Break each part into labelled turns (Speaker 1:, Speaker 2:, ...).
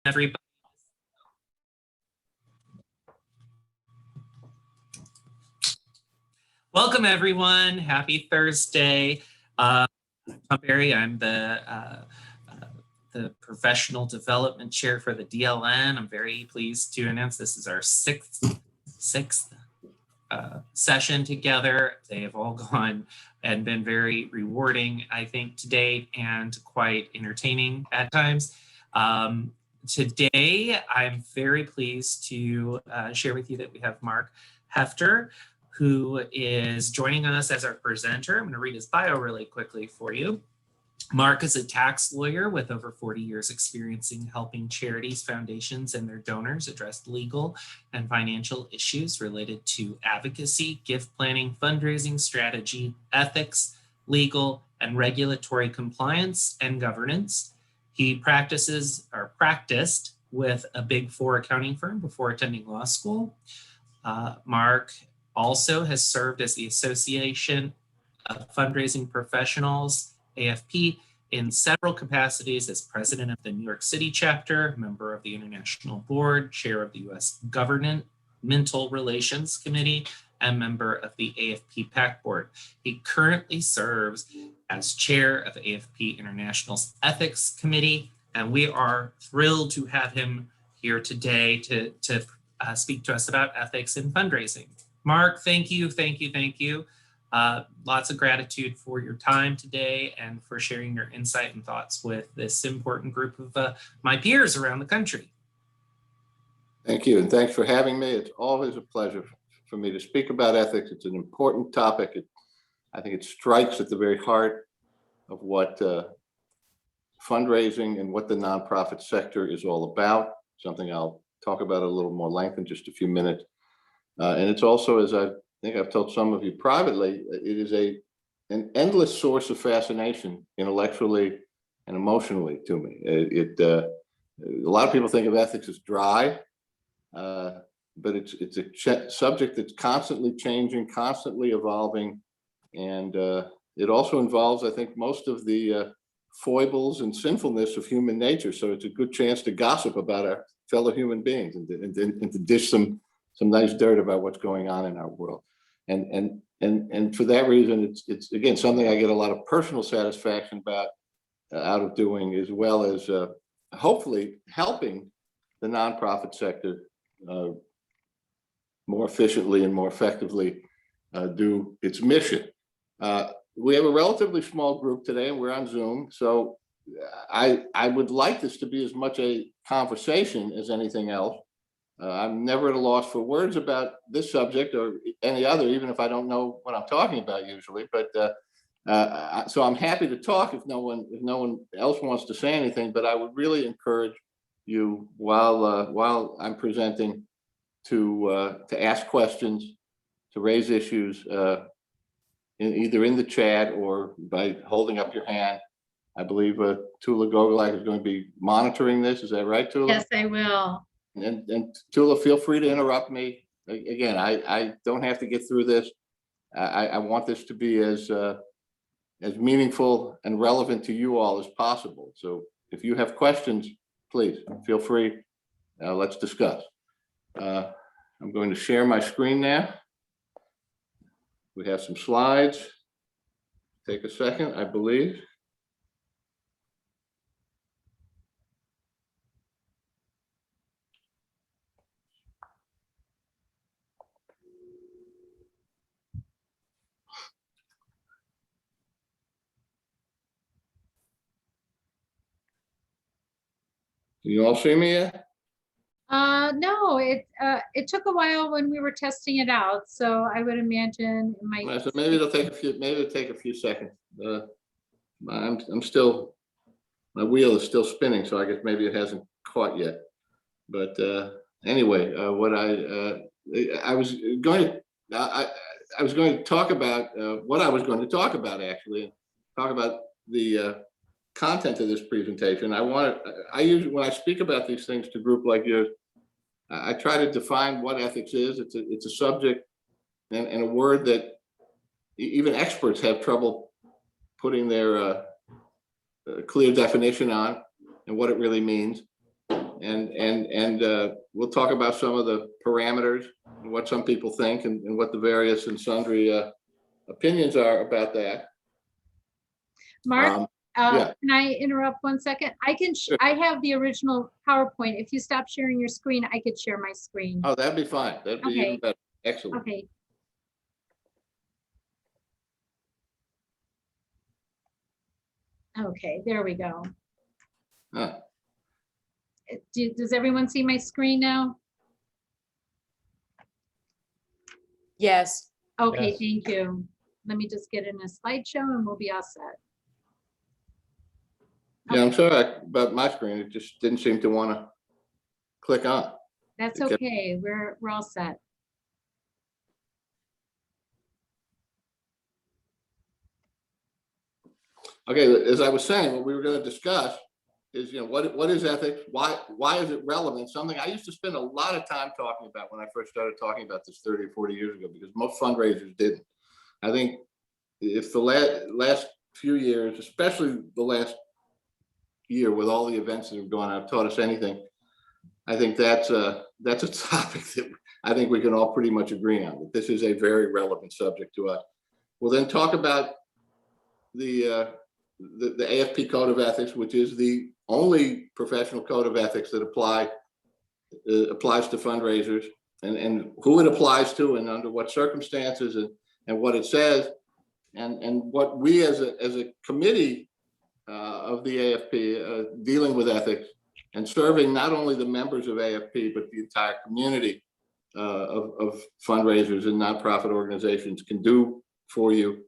Speaker 1: Everybody. Welcome, everyone. Happy Thursday. I'm Tom Barry. I'm the Professional Development Chair for the DLN. I'm very pleased to announce this is our sixth session together. They have all gone and been very rewarding, I think, to date, and quite entertaining at times. Today, I'm very pleased to share with you that we have Mark Hefter, who is joining us as our presenter. I'm going to read his bio really quickly for you. Mark is a tax lawyer with over 40 years experience in helping charities, foundations, and their donors address legal and financial issues related to advocacy, gift planning, fundraising strategy, ethics, legal, and regulatory compliance and governance. He practiced with a Big Four accounting firm before attending law school. Mark also has served as the Association of Fundraising Professionals, AFP, in several capacities as president of the New York City chapter, member of the International Board, chair of the U.S. Governmental Relations Committee, and member of the AFP PAC Board. He currently serves as chair of AFP International's Ethics Committee, and we are thrilled to have him here today to speak to us about ethics in fundraising. Mark, thank you. Lots of gratitude for your time today and for sharing your insight and thoughts with this important group of my peers around the country.
Speaker 2: Thank you, and thanks for having me. It's always a pleasure for me to speak about ethics. It's an important topic. I think it strikes at the very heart of what fundraising and what the nonprofit sector is all about, something I'll talk about a little more length in just a few minutes. And it's also, as I think I've told some of you privately, it is an endless source of fascination intellectually and emotionally to me. A lot of people think of ethics as dry, but it's a subject that's constantly changing, constantly evolving, and it also involves, I think, most of the foibles and sinfulness of human nature. So it's a good chance to gossip about our fellow human beings and to dish some nice dirt about what's going on in our world. And for that reason, it's again something I get a lot of personal satisfaction about out of doing, as well as hopefully helping the nonprofit sector more efficiently and more effectively do its mission. We have a relatively small group today, and we're on Zoom, so I would like this to be as much a conversation as anything else. I'm never at a loss for words about this subject or any other, even if I don't know what I'm talking about usually. But so I'm happy to talk if no one else wants to say anything. But I would really encourage you while I'm presenting to ask questions, to raise issues, either in the chat or by holding up your hand. I believe Tula Gogolak is going to be monitoring this. Is that right, Tula?
Speaker 3: Yes, I will.
Speaker 2: And Tula, feel free to interrupt me. Again, I don't have to get through this. I want this to be as meaningful and relevant to you all as possible. So if you have questions, please feel free. Let's discuss. I'm going to share my screen now. We have some slides. Take a second, I believe. Can you all see me yet?
Speaker 3: No, it took a while when we were testing it out, so I would imagine it might.
Speaker 2: So maybe it'll take a few seconds. I'm still, my wheel is still spinning, so I guess maybe it hasn't caught yet. But anyway, what I was going to talk about what I was going to talk about, actually, talk about the content of this presentation. I usually, when I speak about these things to a group like yours, I try to define what ethics is. It's a subject and a word that even experts have trouble putting their clear definition on and what it really means. and we'll talk about some of the parameters and what some people think and what the various and sundry opinions are about that.
Speaker 3: Mark,
Speaker 2: yeah.
Speaker 3: can I interrupt 1 second?
Speaker 2: Sure.
Speaker 3: I have the original PowerPoint. If you stop sharing your screen, I could share my screen.
Speaker 2: Oh, that'd be fine. That'd be even better. Excellent.
Speaker 3: Okay. Okay, there we go.
Speaker 2: Huh.
Speaker 3: Does everyone see my screen now?
Speaker 4: Yes.
Speaker 3: Okay,
Speaker 1: Yes.
Speaker 3: thank you. Let me just get in a slideshow and we'll be all set.
Speaker 2: Yeah, I'm sorry about my screen. It just didn't seem to want to click on.
Speaker 3: That's
Speaker 2: Okay.
Speaker 3: okay. We're all set.
Speaker 2: Okay, as I was saying, what we were going to discuss is, what is ethics? Why is it relevant? Something I used to spend a lot of time talking about when I first started talking about this 30 or 40 years ago, because most fundraisers didn't. I think if the last few years, especially the last year with all the events that have gone on, have taught us anything, I think that's a topic that I think we can all pretty much agree on, that this is a very relevant subject to us. We'll then talk about the AFP Code of Ethics, which is the only professional code of ethics that applies to fundraisers, and who it applies to and under what circumstances, and what it says, and what we as a committee of the AFP dealing with ethics and serving not only the members of AFP, but the entire community of fundraisers and nonprofit organizations can do for you.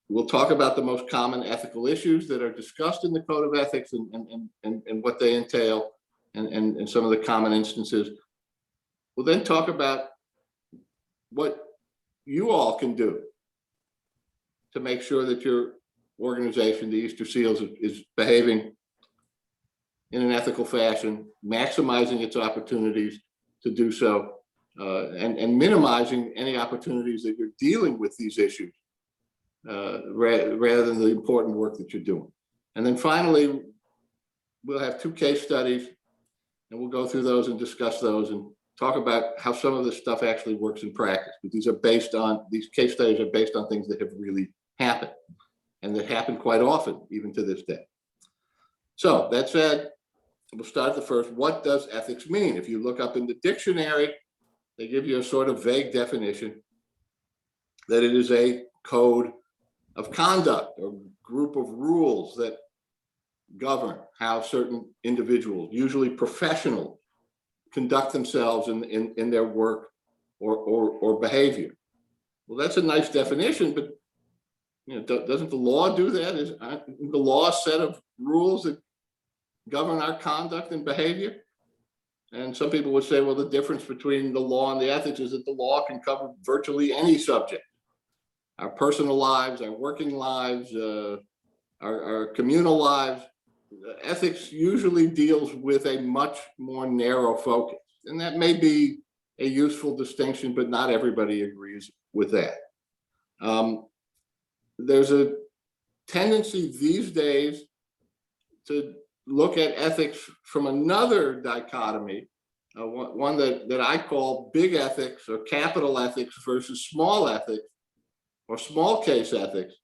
Speaker 2: We'll talk about the most common ethical issues that are discussed in the Code of Ethics and what they entail, and some of the common instances. We'll then talk about what you all can do to make sure that your organization, the Easter Seals, is behaving in an ethical fashion, maximizing its opportunities to do so, and minimizing any opportunities that you're dealing with these issues, rather than the important work that you're doing. And then finally, we'll have 2 case studies, and we'll go through those and discuss those and talk about how some of this stuff actually works in practice. But these case studies are based on things that have really happened, and that happen quite often, even to this day. So that said, we'll start the first. What does ethics mean? If you look up in the dictionary, they give you a sort of vague definition that it is a code of conduct or group of rules that govern how certain individuals, usually professionals, conduct themselves in their work or behavior. Well, that's a nice definition, but doesn't the law do that? Is the law a set of rules that govern our conduct and behavior? And some people would say, well, the difference between the law and the ethics is that the law can cover virtually any subject. Our personal lives, our working lives, our communal lives. Ethics usually deals with a much more narrow focus. And that may be a useful distinction, but not everybody agrees with that. There's a tendency these days to look at ethics from another dichotomy, one that I call big ethics or capital ethics versus small ethics or small case ethics,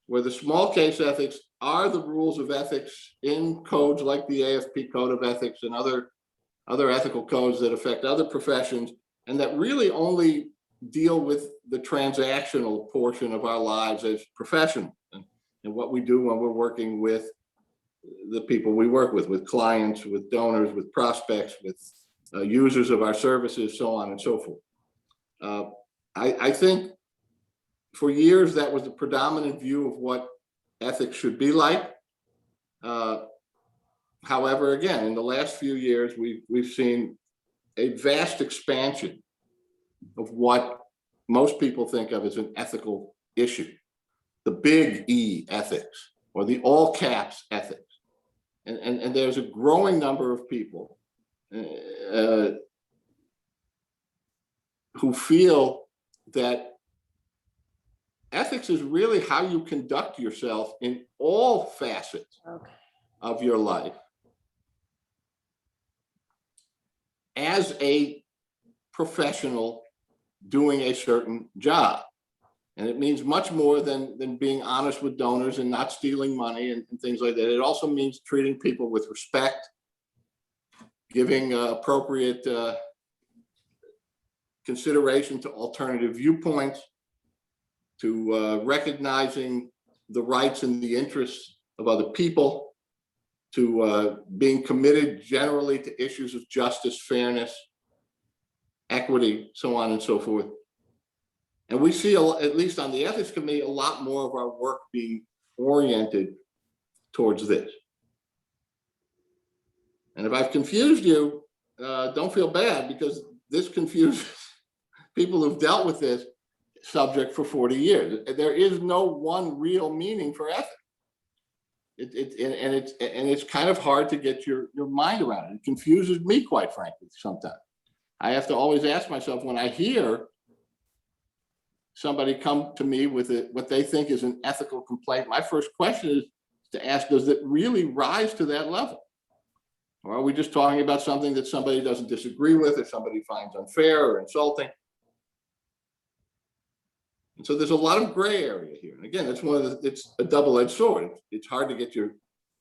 Speaker 2: where the small case ethics are the rules of ethics in codes like the AFP Code of Ethics and other ethical codes that affect other professions, and that really only deal with the transactional portion of our lives as professionals and what we do when we're working with the people we work with clients, with donors, with prospects, with users of our services, so on and so forth. I think for years that was the predominant view of what ethics should be like. However, again, in the last few years, we've seen a vast expansion of what most people think of as an ethical issue, the big E ethics, or the all caps ethics. And there's a growing number of people who feel that ethics is really how you conduct yourself in all facets of your life, as a professional doing a certain job. And it means much more than being honest with donors and not stealing money and things like that. It also means treating people with respect, giving appropriate consideration to alternative viewpoints, to recognizing the rights and the interests of other people, to being committed generally to issues of justice, fairness, equity, so on and so forth. And we see, at least on the ethics committee, a lot more of our work being oriented towards this. And if I've confused you, don't feel bad, because this confuses people who've dealt with this subject for 40 years. There is no one real meaning for ethics. It's kind of hard to get your mind around it. It confuses me, quite frankly, sometimes. I have to always ask myself, when I hear somebody come to me with what they think is an ethical complaint, my first question is to ask, does it really rise to that level? Or are we just talking about something that somebody doesn't disagree with, or somebody finds unfair or insulting? And so there's a lot of gray area here. And again, it's a double-edged sword. It's hard to get your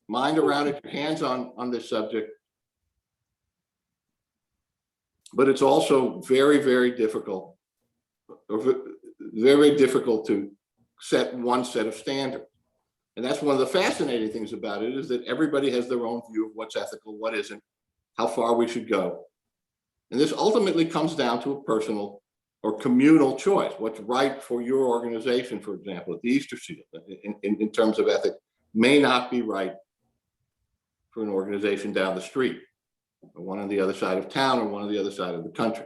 Speaker 2: mind around it, your hands on this subject. But it's also very, very difficult, very difficult to set one set of standards. And that's one of the fascinating things about it, is that everybody has their own view of what's ethical, what isn't, how far we should go. And this ultimately comes down to a personal or communal choice. What's right for your organization, for example, at the Easter season, in terms of ethics, may not be right for an organization down the street, or one on the other side of town, or one on the other side of the country.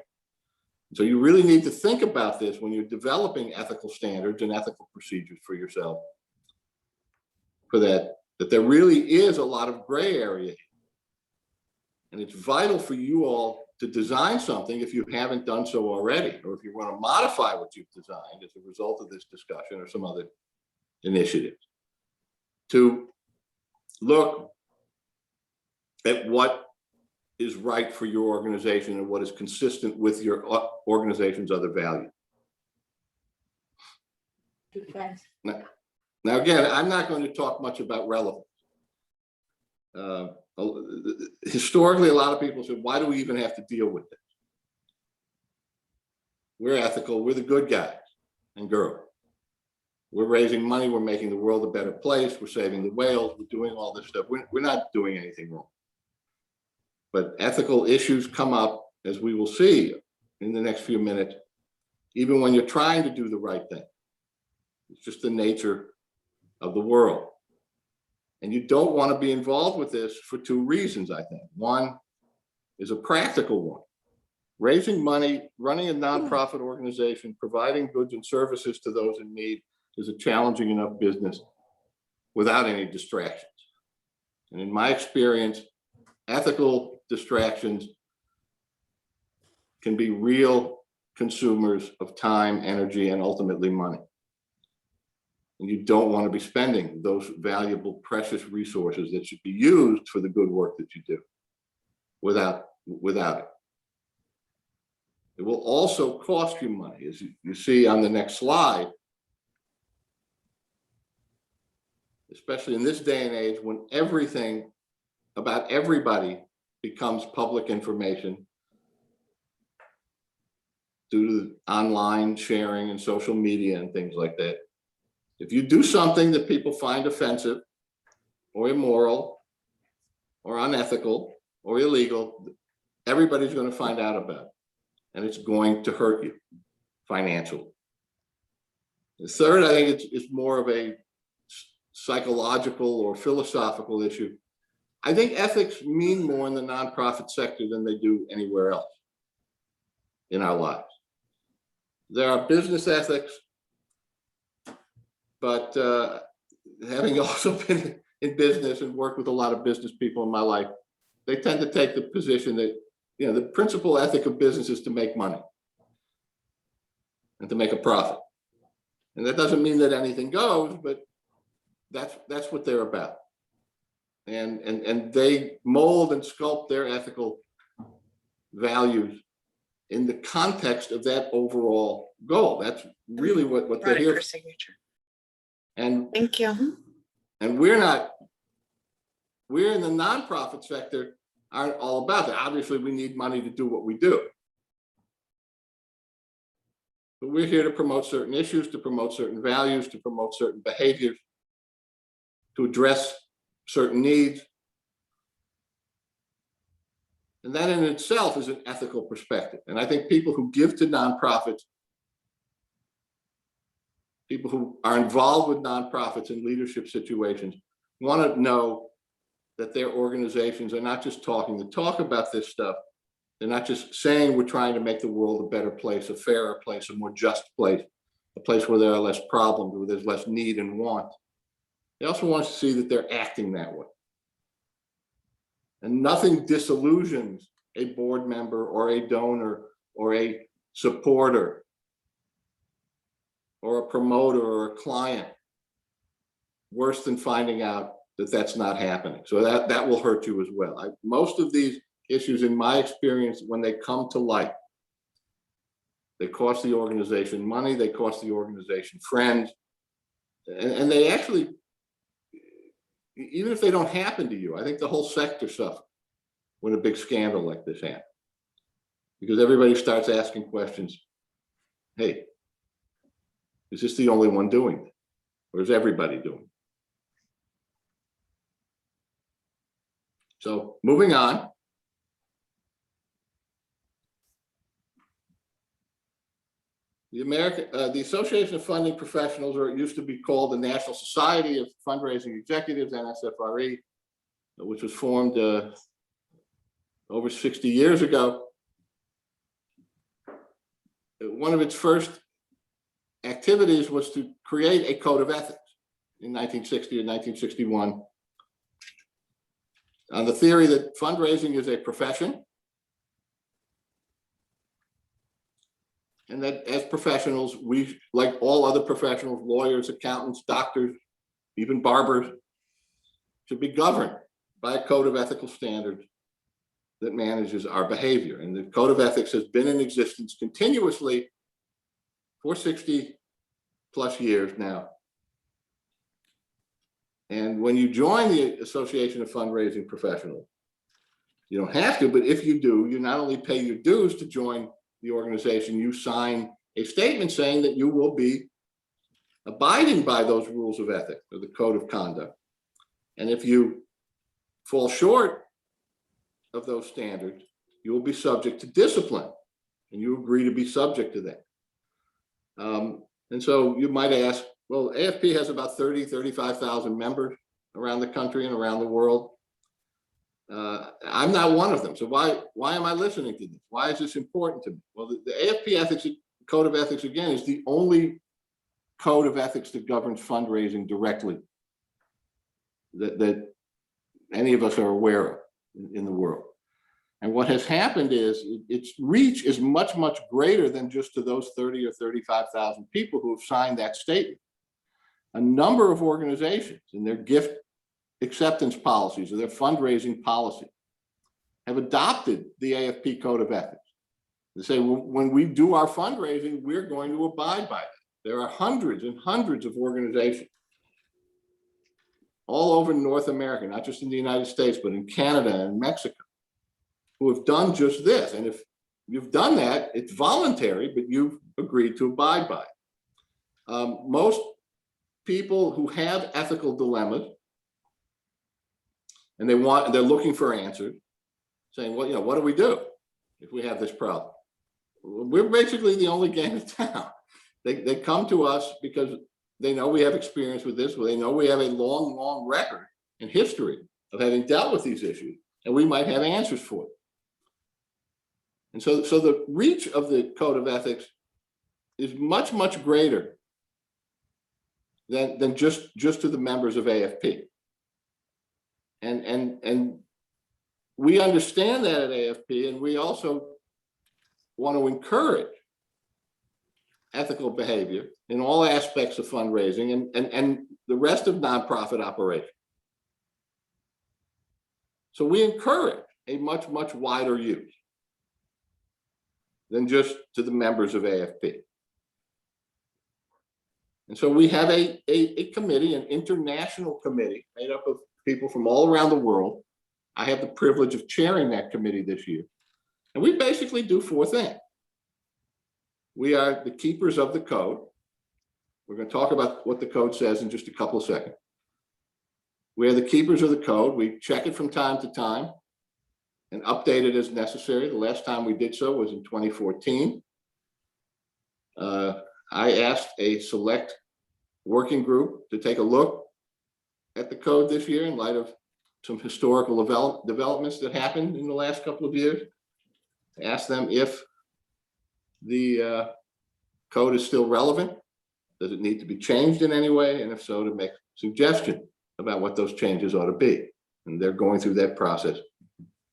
Speaker 2: So you really need to think about this when you're developing ethical standards and ethical procedures for yourself, for that there really is a lot of gray area here. And it's vital for you all to design something, if you haven't done so already, or if you want to modify what you've designed as a result of this discussion or some other initiatives, to look at what is right for your organization and what is consistent with your organization's other values. Now, again, I'm not going to talk much about relevance. Historically, a lot of people said, why do we even have to deal with this? We're ethical, we're the good guys and girls. We're raising money, we're making the world a better place, we're saving the whales, we're doing all this stuff. We're not doing anything wrong. But ethical issues come up, as we will see in the next few minutes, even when you're trying to do the right thing. It's just the nature of the world. And you don't want to be involved with this for two reasons, I think. One is a practical one. Raising money, running a nonprofit organization, providing goods and services to those in need is a challenging enough business without any distractions. And in my experience, ethical distractions can be real consumers of time, energy, and ultimately money. And you don't want to be spending those valuable, precious resources that should be used for the good work that you do without it. It will also cost you money, as you see on the next slide, especially in this day and age when everything about everybody becomes public information due to online sharing and social media and things like that. If you do something that people find offensive or immoral or unethical or illegal, everybody's going to find out about it, and it's going to hurt you financially. The third, I think it's more of a psychological or philosophical issue. I think ethics mean more in the nonprofit sector than they do anywhere else in our lives. There are business ethics, but having also been in business and worked with a lot of business people in my life, they tend to take the position that, you know, the principal ethic of business is to make money and to make a profit. And that doesn't mean that anything goes, but that's what they're about. And they mold and sculpt their ethical values in the context of that overall goal. That's really what they're
Speaker 4: Right,
Speaker 2: here
Speaker 4: for
Speaker 2: for.
Speaker 4: signature.
Speaker 2: And
Speaker 4: Thank you.
Speaker 2: we're in the nonprofit sector aren't all about that. Obviously, we need money to do what we do. But we're here to promote certain issues, to promote certain values, to promote certain behaviors, to address certain needs. And that in itself is an ethical perspective. And I think people who give to nonprofits, people who are involved with nonprofits in leadership situations, want to know that their organizations are not just talking the talk about this stuff. They're not just saying we're trying to make the world a better place, a fairer place, a more just place, a place where there are less problems, where there's less need and want. They also want to see that they're acting that way. And nothing disillusions a board member or a donor or a supporter or a promoter or a client worse than finding out that that's not happening. So that will hurt you as well. Most of these issues, in my experience, when they come to light, they cost the organization money, they cost the organization friends, and they actually, even if they don't happen to you, I think the whole sector suffers when a big scandal like this happens. Because everybody starts asking questions. Hey, is this the only one doing it? Or is everybody doing it? So moving on. The Association of Funding Professionals, or it used to be called the National Society of Fundraising Executives, NSFRE, which was formed over 60 years ago. One of its first activities was to create a code of ethics in 1960 and 1961 on the theory that fundraising is a profession, and that as professionals, we, like all other professionals, lawyers, accountants, doctors, even barbers, should be governed by a code of ethical standards that manages our behavior. And the code of ethics has been in existence continuously for 60 plus years now. And when you join the Association of Fundraising Professionals, you don't have to, but if you do, you not only pay your dues to join the organization, you sign a statement saying that you will be abiding by those rules of ethics or the code of conduct. And if you fall short of those standards, you will be subject to discipline, and you agree to be subject to that. And so you might ask, well, AFP has about 35,000 members around the country and around the world. I'm not one of them. So why am I listening to this? Why is this important to me? Well, the AFP ethics code of ethics, again, is the only code of ethics that governs fundraising directly that any of us are aware of in the world. And what has happened is its reach is much, much greater than just to those 30 or 35,000 people who have signed that statement. A number of organizations in their gift acceptance policies or their fundraising policy have adopted the AFP code of ethics. They say, well, when we do our fundraising, we're going to abide by it. There are hundreds and hundreds of organizations all over North America, not just in the United States, but in Canada and Mexico, who have done just this. And if you've done that, it's voluntary, but you've agreed to abide by it. Most people who have ethical dilemmas, and they're looking for answers, saying, well, what do we do if we have this problem? We're basically the only game in town. They come to us because they know we have experience with this, they know we have a long, long record and history of having dealt with these issues, and we might have answers for them. And so the reach of the code of ethics is much, much greater than just to the members of AFP. And we understand that at AFP, and we also want to encourage ethical behavior in all aspects of fundraising and the rest of nonprofit operation. So we encourage a much, much wider use than just to the members of AFP. And so we have a committee, an international committee made up of people from all around the world. I have the privilege of chairing that committee this year. And we basically do four things. We are the keepers of the code. We're going to talk about what the code says in just a couple of seconds. We are the keepers of the code. We check it from time to time and update it as necessary. The last time we did so was in 2014. I asked a select working group to take a look at the code this year in light of some historical developments that happened in the last couple of years. I asked them if the code is still relevant. Does it need to be changed in any way? And if so, to make suggestions about what those changes ought to be. And they're going through that process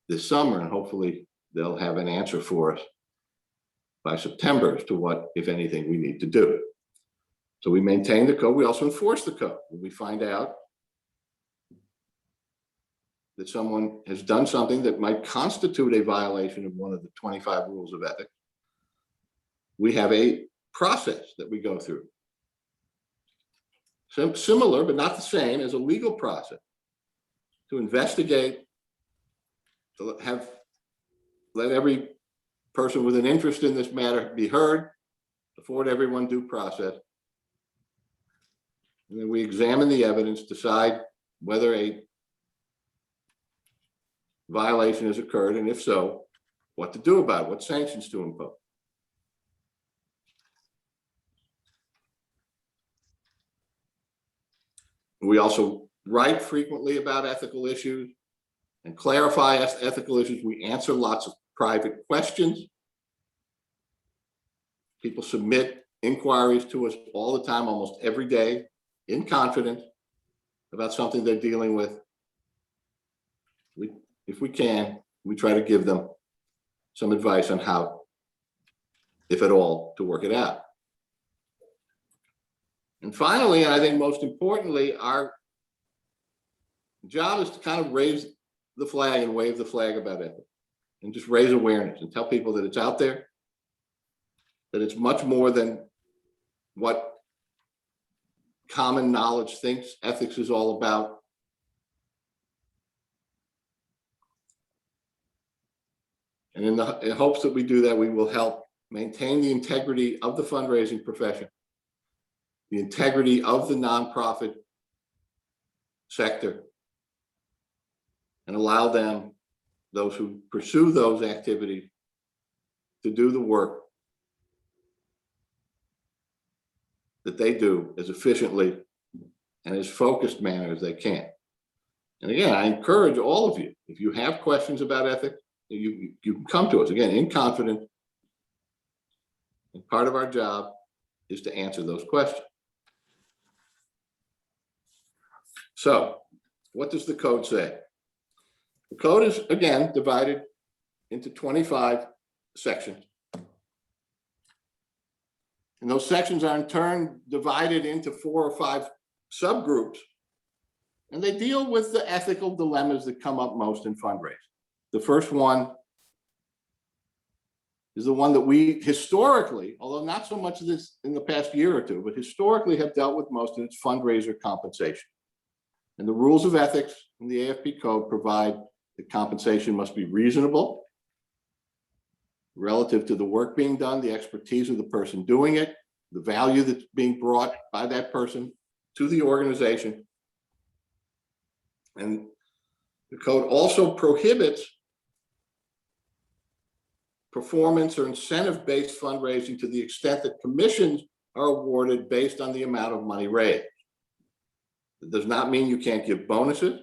Speaker 2: this summer, and hopefully they'll have an answer for us by September as to what, if anything, we need to do. So we maintain the code. We also enforce the code. When we find out that someone has done something that might constitute a violation of one of the 25 rules of ethics, we have a process that we go through. Similar, but not the same, as a legal process to investigate, to let every person with an interest in this matter be heard, afford everyone due process. And then we examine the evidence, decide whether a violation has occurred, and if so, what to do about it, what sanctions to impose. We also write frequently about ethical issues and clarify ethical issues. We answer lots of private questions. People submit inquiries to us all the time, almost every day, in confidence about something they're dealing with. If we can, we try to give them some advice on how, if at all, to work it out. And finally, and I think most importantly, our job is to kind of raise the flag and wave the flag about ethics and just raise awareness and tell people that it's out there, that it's much more than what common knowledge thinks ethics is all about. And in hopes that we do that, we will help maintain the integrity of the fundraising profession, the integrity of the nonprofit sector, and allow them, those who pursue those activities, to do the work that they do as efficiently and as focused manner as they can. And again, I encourage all of you, if you have questions about ethics, you can come to us, again, in confidence. And part of our job is to answer those questions. So, what does the code say? The code is, again, divided into 25 sections. And those sections are in turn divided into 4 or 5 subgroups. And they deal with the ethical dilemmas that come up most in fundraising. The first one is the one that we historically, although not so much of this in the past year or two, but historically have dealt with most, and it's fundraiser compensation. And the rules of ethics in the AFP code provide that compensation must be reasonable relative to the work being done, the expertise of the person doing it, the value that's being brought by that person to the organization. And the code also prohibits performance or incentive-based fundraising to the extent that commissions are awarded based on the amount of money raised. It does not mean you can't give bonuses.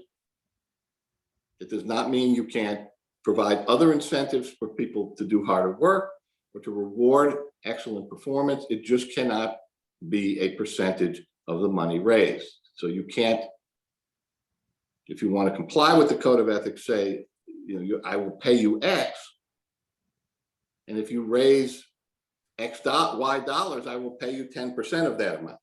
Speaker 2: It does not mean you can't provide other incentives for people to do harder work or to reward excellent performance. It just cannot be a percentage of the money raised. So you can't, if you want to comply with the code of ethics, say, I will pay you X, and if you raise Y dollars, I will pay you 10% of that amount.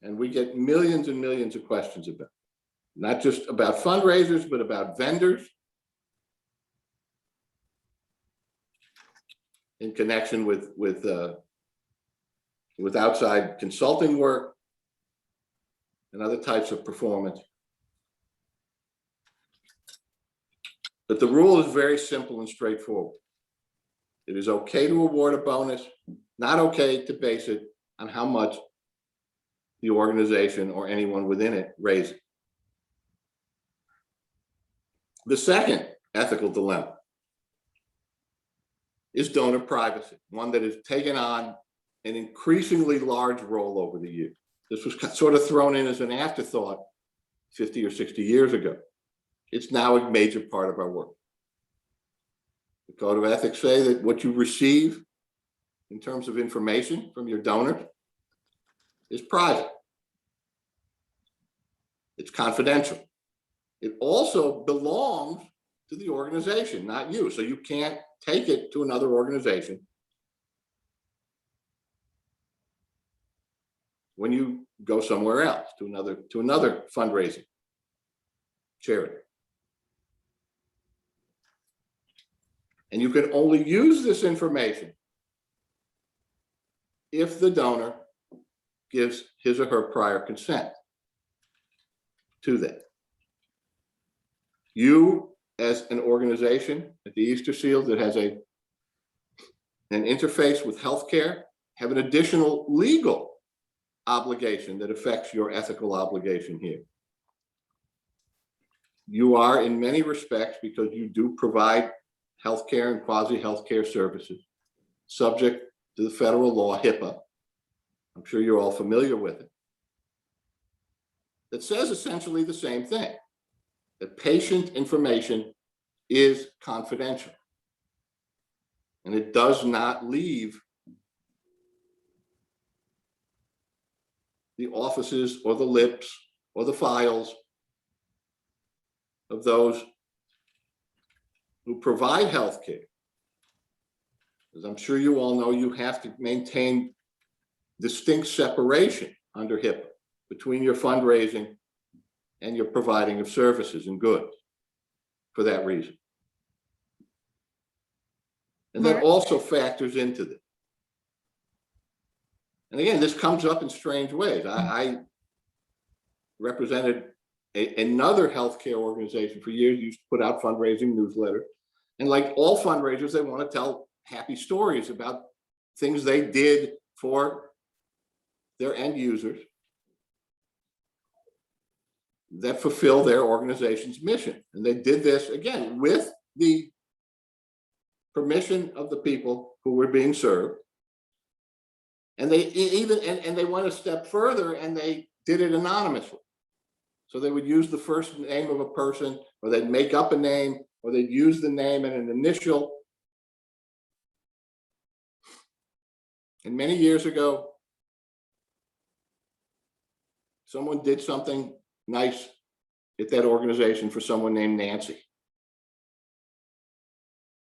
Speaker 2: And we get millions and millions of questions about it. Not just about fundraisers, but about vendors, in connection with outside consulting work and other types of performance. But the rule is very simple and straightforward. It is okay to award a bonus, not okay to base it on how much the organization or anyone within it raises. The second ethical dilemma is donor privacy, one that has taken on an increasingly large role over the years. This was sort of thrown in as an afterthought 50 or 60 years ago. It's now a major part of our work. The Code of Ethics say that what you receive in terms of information from your donor is private. It's confidential. It also belongs to the organization, not you. So you can't take it to another organization when you go somewhere else, to another fundraising charity. And you can only use this information if the donor gives his or her prior consent to that. You, as an organization at the Easter Seals that has an interface with healthcare, have an additional legal obligation that affects your ethical obligation here. You are, in many respects, because you do provide healthcare and quasi-healthcare services, subject to the federal law, HIPAA. I'm sure you're all familiar with it. That says essentially the same thing, that patient information is confidential. And it does not leave the offices or the lips or the files of those who provide health care. As I'm sure you all know, you have to maintain distinct separation under HIPAA between your fundraising and your providing of services and goods for that reason. And that also factors into this. And again, this comes up in strange ways. I represented another healthcare organization for years, used to put out fundraising newsletters. And like all fundraisers, they want to tell happy stories about things they did for their end users that fulfill their organization's mission. And they did this, again, with the permission of the people who were being served. And they even, and they went a step further and they did it anonymously. So they would use the first name of a person, or they'd make up a name, or they'd use the name and an initial. And many years ago, someone did something nice at that organization for someone named Nancy.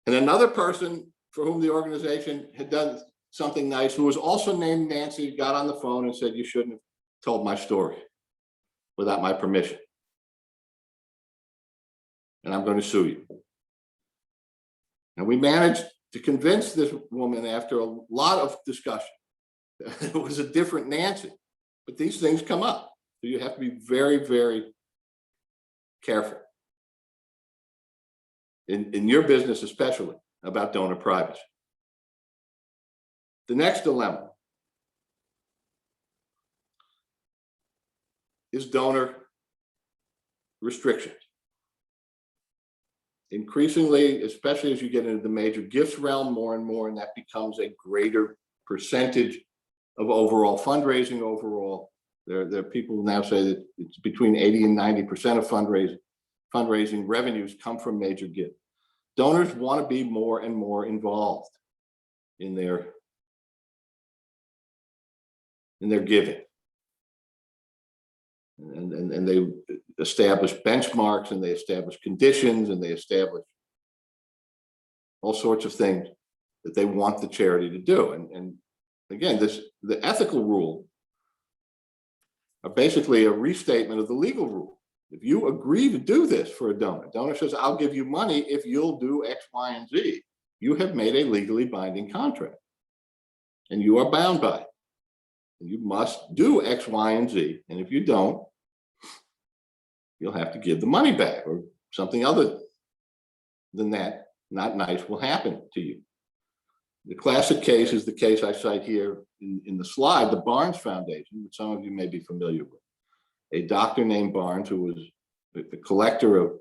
Speaker 2: And another person for whom the organization had done something nice, who was also named Nancy, got on the phone and said, "You shouldn't have told my story without my permission. And I'm going to sue you." And we managed to convince this woman, after a lot of discussion, that it was a different Nancy. But these things come up. So you have to be very, very careful in your business, especially about donor privacy. The next dilemma is donor restrictions. Increasingly, especially as you get into the major gifts realm more and more, and that becomes a greater percentage of overall fundraising overall. There are people who now say that it's between 80 and 90% of fundraising revenues come from major gifts. Donors want to be more and more involved in their giving. And they establish benchmarks, and they establish conditions, and they establish all sorts of things that they want the charity to do. And again, the ethical rules are basically a restatement of the legal rule. If you agree to do this for a donor says, "I'll give you money if you'll do X, Y, and Z." you have made a legally binding contract and you are bound by it. And you must do X, Y, and Z. And if you don't, you'll have to give the money back, or something other than that, not nice, will happen to you. The classic case is the case I cite here in the slide, the Barnes Foundation, which some of you may be familiar with. A doctor named Barnes, who was a collector of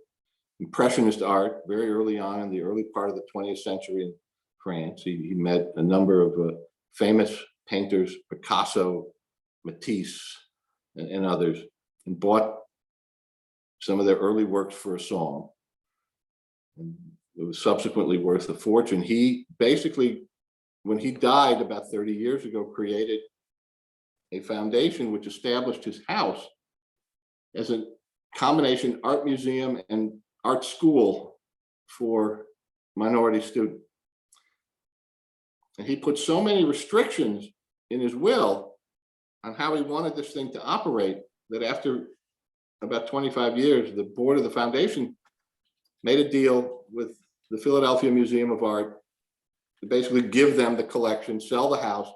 Speaker 2: Impressionist art very early on in the early part of the 20th century in France. He met a number of famous painters, Picasso, Matisse, and others, and bought some of their early works for a song. And it was subsequently worth a fortune. He basically, when he died about 30 years ago, created a foundation which established his house as a combination art museum and art school for minority students. And he put so many restrictions in his will on how he wanted this thing to operate that after about 25 years, the board of the foundation made a deal with the Philadelphia Museum of Art to basically give them the collection, sell the house,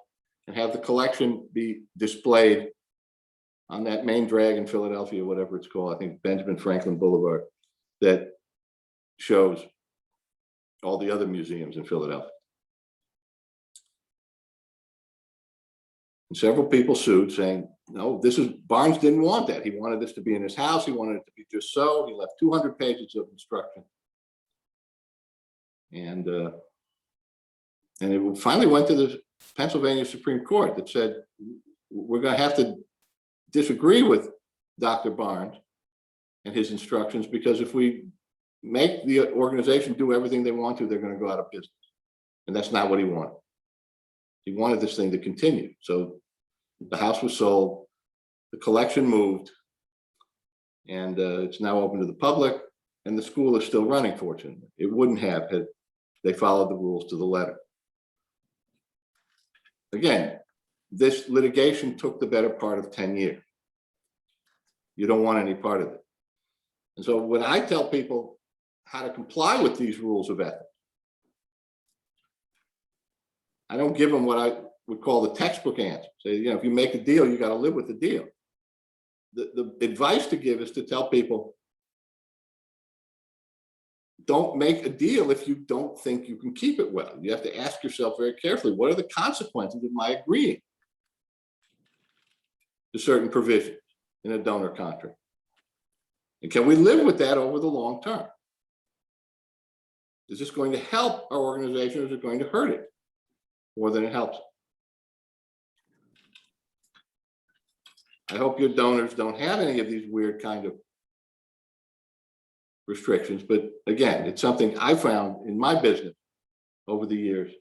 Speaker 2: and have the collection be displayed on that main drag in Philadelphia, whatever it's called, I think Benjamin Franklin Boulevard, that shows all the other museums in Philadelphia. And several people sued saying, no, Barnes didn't want that. He wanted this to be in his house. He wanted it to be just so. He left 200 pages of instruction. And it finally went to the Pennsylvania Supreme Court that said, we're going to have to disagree with Dr. Barnes and his instructions, because if we make the organization do everything they want to, they're going to go out of business. And that's not what he wanted. He wanted this thing to continue. So the house was sold, the collection moved, and it's now open to the public, and the school is still running, fortunately. It wouldn't have had they followed the rules to the letter. Again, this litigation took the better part of 10 years. You don't want any part of it. And so when I tell people how to comply with these rules of ethics, I don't give them what I would call the textbook answer. Say, if you make a deal, you got to live with the deal. The advice to give is to tell people, don't make a deal if you don't think you can keep it well. You have to ask yourself very carefully, what are the consequences of my agreeing to certain provisions in a donor contract? And can we live with that over the long term? Is this going to help our organization, or is it going to hurt it more than it helps? I hope your donors don't have any of these weird kind of restrictions, but again, it's something I found in my business over the years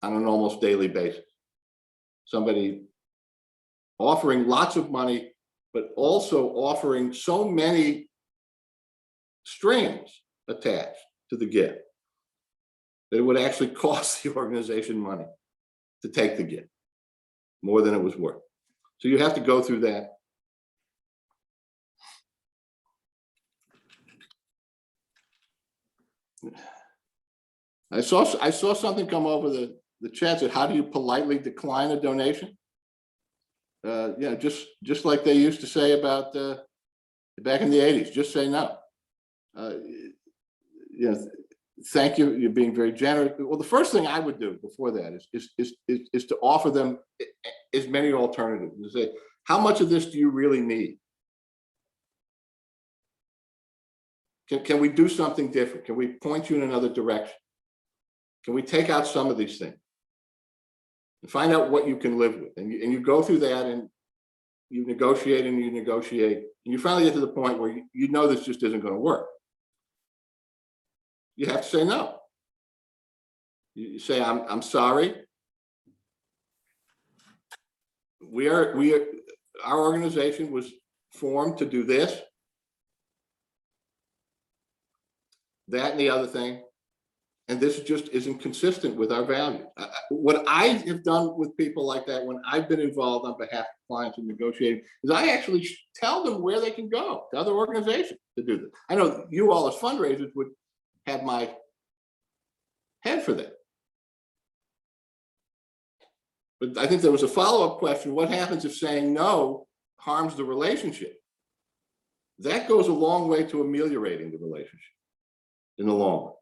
Speaker 2: on an almost daily basis. Somebody offering lots of money, but also offering so many strings attached to the gift that it would actually cost the organization money to take the gift, more than it was worth. So you have to go through that. I saw something come over the chat that how do you politely decline a donation? Yeah, just like they used to say about back in the 80s, just say no. Thank you, you're being very generous. Well, the first thing I would do before that is to offer them as many alternatives, to say, how much of this do you really need? Can we do something different? Can we point you in another direction? Can we take out some of these things and find out what you can live with? And you go through that, and you negotiate and you negotiate, and you finally get to the point where you know this just isn't going to work. You have to say no. You say, I'm sorry. Our organization was formed to do this, that, and the other thing, and this just isn't consistent with our values. What I have done with people like that, when I've been involved on behalf of clients in negotiating, is I actually tell them where they can go to other organizations to do this. I know you all as fundraisers would have my head for that. But I think there was a follow-up question: what happens if saying no harms the relationship? That goes a long way to ameliorating the relationship in the long run.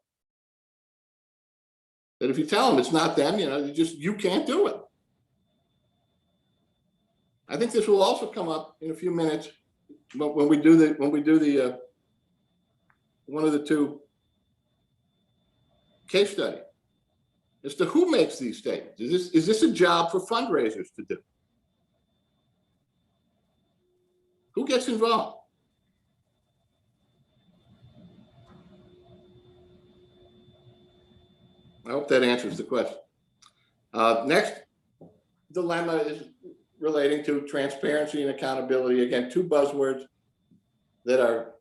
Speaker 2: That if you tell them it's not them, you can't do it. I think this will also come up in a few minutes when we do the one of the two case studies as to who makes these statements. Is this a job for fundraisers to do? Who gets involved? I hope that answers the question. Next dilemma is relating to transparency and accountability. Again, two buzzwords that are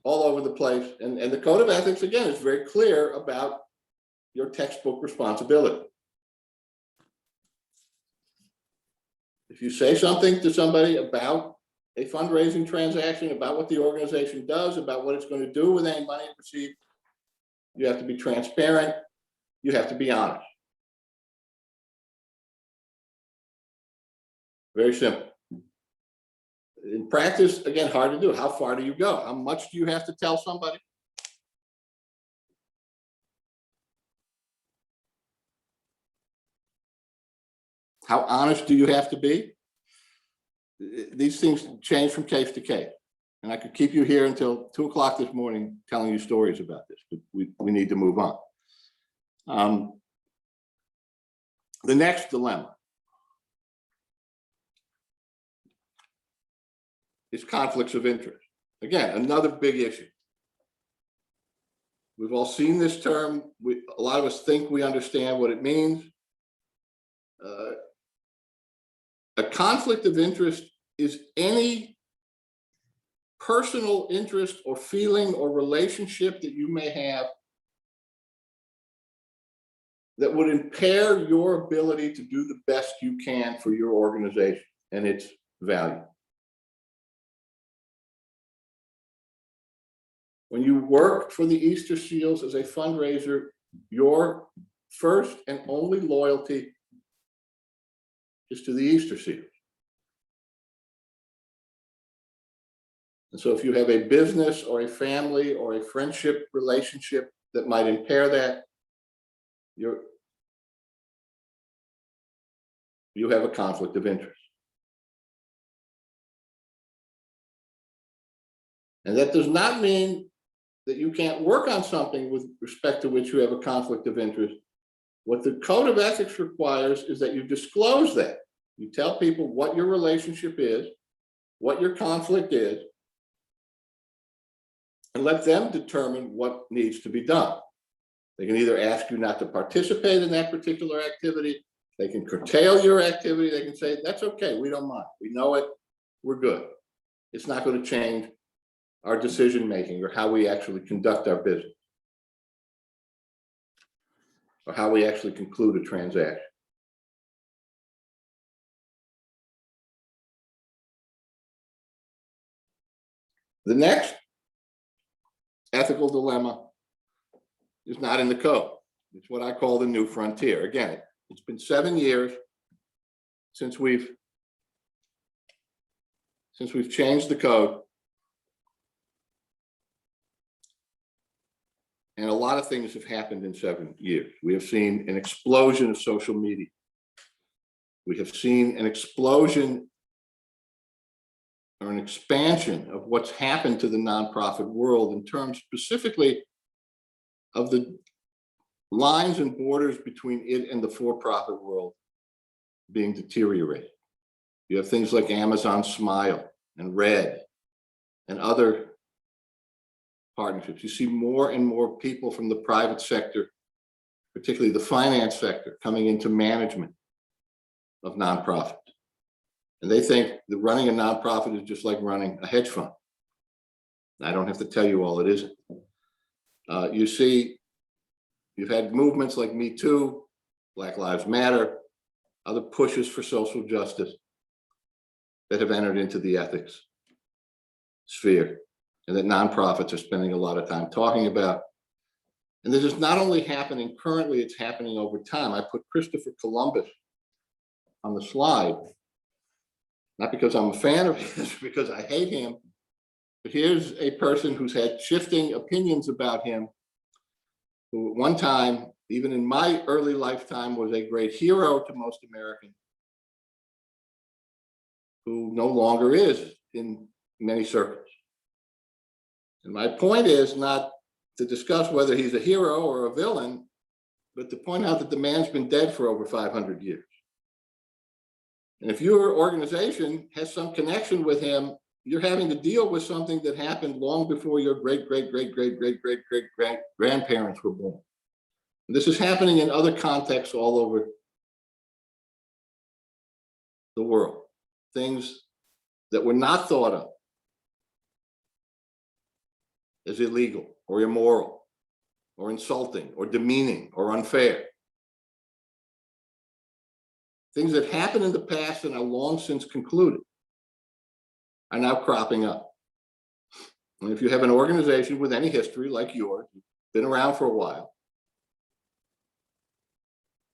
Speaker 2: all over the place. And the code of ethics, again, is very clear about your textbook responsibility. If you say something to somebody about a fundraising transaction, about what the organization does, about what it's going to do with any money it receives, you have to be transparent. You have to be honest. Very simple. In practice, again, hard to do. How far do you go? How much do you have to tell somebody? How honest do you have to be? These things change from case to case. And I could keep you here until 2 o'clock this morning telling you stories about this, but we need to move on. The next dilemma is conflicts of interest. Again, another big issue. We've all seen this term. A lot of us think we understand what it means. A conflict of interest is any personal interest or feeling or relationship that you may have that would impair your ability to do the best you can for your organization and its value. When you work for the Easter Seals as a fundraiser, your first and only loyalty is to the Easter Seals. And so if you have a business or a family or a friendship relationship that might impair that, you have a conflict of interest. And that does not mean that you can't work on something with respect to which you have a conflict of interest. What the code of ethics requires is that you disclose that. You tell people what your relationship is, what your conflict is, and let them determine what needs to be done. They can either ask you not to participate in that particular activity. They can curtail your activity. They can say, that's okay, we don't mind. We know it, we're good. It's not going to change our decision-making or how we actually conduct our business or how we actually conclude a transaction. The next ethical dilemma is not in the code. It's what I call the new frontier. Again, it's been 7 years since we've changed the code. And a lot of things have happened in 7 years. We have seen an explosion of social media. We have seen an explosion or an expansion of what's happened to the nonprofit world in terms specifically of the lines and borders between it and the for-profit world being deteriorated. You have things like Amazon Smile and Red and other partnerships. You see more and more people from the private sector, particularly the finance sector, coming into management of nonprofits. And they think that running a nonprofit is just like running a hedge fund. I don't have to tell you all it isn't. You see, you've had movements like Me Too, Black Lives Matter, other pushes for social justice that have entered into the ethics sphere and that nonprofits are spending a lot of time talking about And this is not only happening currently, it's happening over time. I put Christopher Columbus on the slide, not because I'm a fan of his, because I hate him, but here's a person who's had shifting opinions about him, who at one time, even in my early lifetime, was a great hero to most Americans, who no longer is in many circles. And my point is not to discuss whether he's a hero or a villain, but to point out that the man's been dead for over 500 years. And if your organization has some connection with him, you're having to deal with something that happened long before your great-great-great-great-great-great-great-grandparents were born. And this is happening in other contexts all over the world. Things that were not thought of as illegal or immoral or insulting or demeaning or unfair. Things that happened in the past and are long since concluded are now cropping up. And if you have an organization with any history like yours, been around for a while,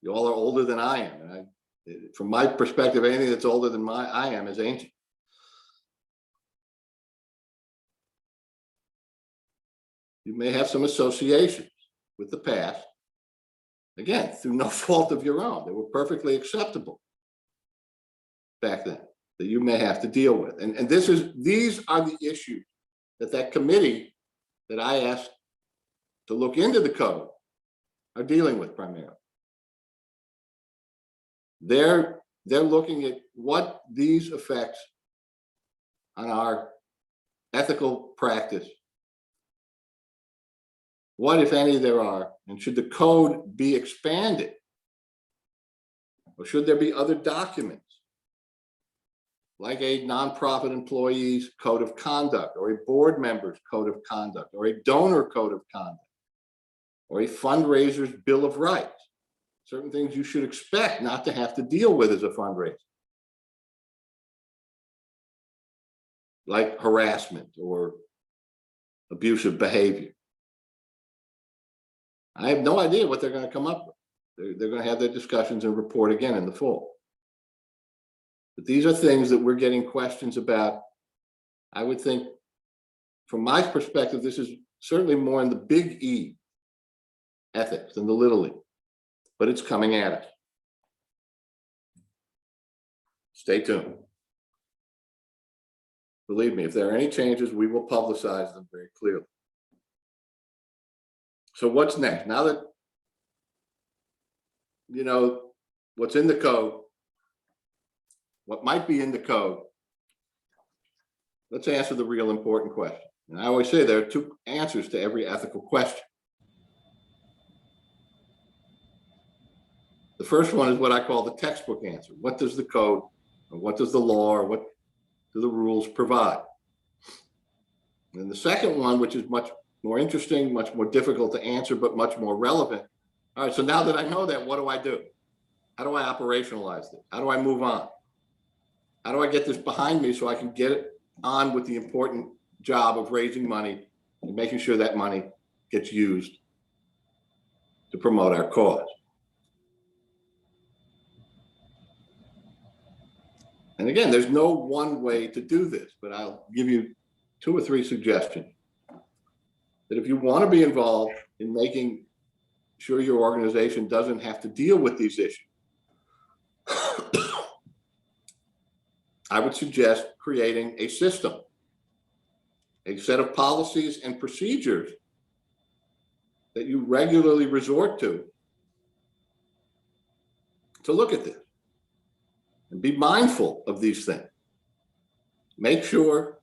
Speaker 2: you all are older than I am. And from my perspective, anything that's older than I am is ancient. You may have some associations with the past, again, through no fault of your own. They were perfectly acceptable back then that you may have to deal with. And these are the issues that committee that I asked to look into the code are dealing with primarily. They're looking at what these effects on our ethical practice, what, if any, there are, and should the code be expanded? Or should there be other documents, like a nonprofit employee's code of conduct, or a board member's code of conduct, or a donor code of conduct, or a fundraiser's bill of rights? Certain things you should expect not to have to deal with as a fundraiser, like harassment or abusive behavior. I have no idea what they're going to come up with. They're going to have their discussions and report again in the fall. But these are things that we're getting questions about. I would think, from my perspective, this is certainly more in the big E ethics than the little e, but it's coming at us. Stay tuned. Believe me, if there are any changes, we will publicize them very clearly. So what's next? Now that you know what's in the code, what might be in the code, let's answer the real important question. And I always say there are two answers to every ethical question. The first one is what I call the textbook answer. What does the code, or what does the law, or what do the rules provide? And the second one, which is much more interesting, much more difficult to answer, but much more relevant. All right, so now that I know that, what do I do? How do I operationalize this? How do I move on? How do I get this behind me so I can get it on with the important job of raising money and making sure that money gets used to promote our cause? And again, there's no one way to do this, but I'll give you 2 or 3 suggestions. That if you want to be involved in making sure your organization doesn't have to deal with these issues, I would suggest creating a system, a set of policies and procedures that you regularly resort to look at this and be mindful of these things. Make sure,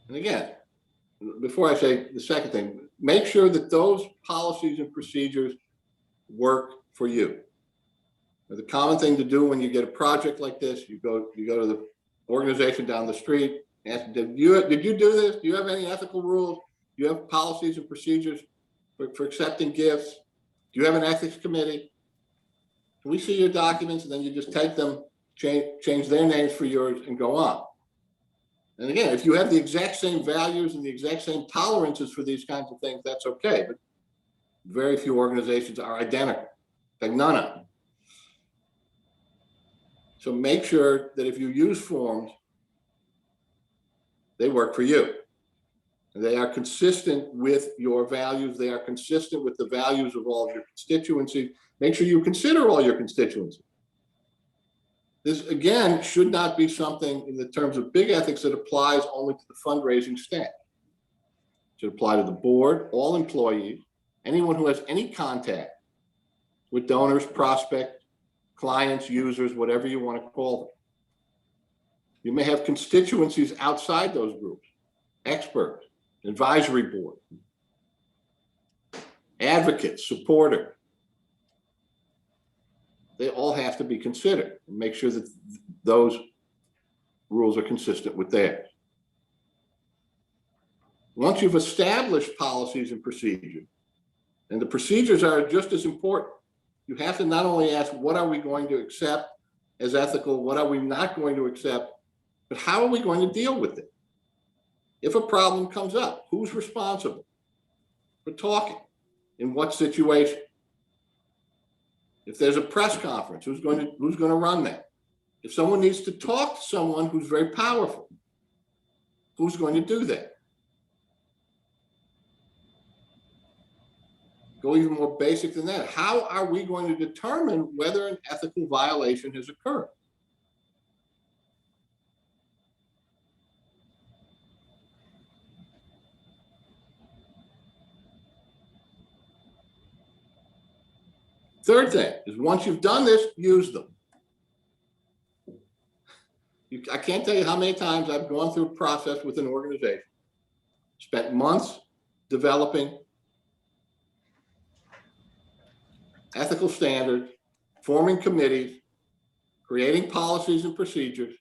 Speaker 2: and again, before I say the second thing, make sure that those policies and procedures work for you. The common thing to do when you get a project like this, you go to the organization down the street, ask, did you do this? Do you have any ethical rules? Do you have policies and procedures for accepting gifts? Do you have an ethics committee? Can we see your documents? And then you just take them, change their names for yours, and go on. And again, if you have the exact same values and the exact same tolerances for these kinds of things, that's okay. But very few organizations are identical. In fact, none of them. So make sure that if you use forms, they work for you. They are consistent with your values. They are consistent with the values of all of your constituencies. Make sure you consider all your constituencies. This, again, should not be something in the terms of big ethics that applies only to the fundraising staff. It should apply to the board, all employees, anyone who has any contact with donors, prospects, clients, users, whatever you want to call them. You may have constituencies outside those groups, experts, advisory board, advocates, supporters. They all have to be considered and make sure that those rules are consistent with theirs. Once you've established policies and procedures, and the procedures are just as important, you have to not only ask, what are we going to accept as ethical? What are we not going to accept? But how are we going to deal with it? If a problem comes up, who's responsible for talking? In what situation? If there's a press conference, who's going to run that? If someone needs to talk to someone who's very powerful, who's going to do that? Go even more basic than that. How are we going to determine whether an ethical violation has occurred? Third thing is, once you've done this, use them. I can't tell you how many times I've gone through a process with an organization, spent months developing ethical standards, forming committees, creating policies and procedures,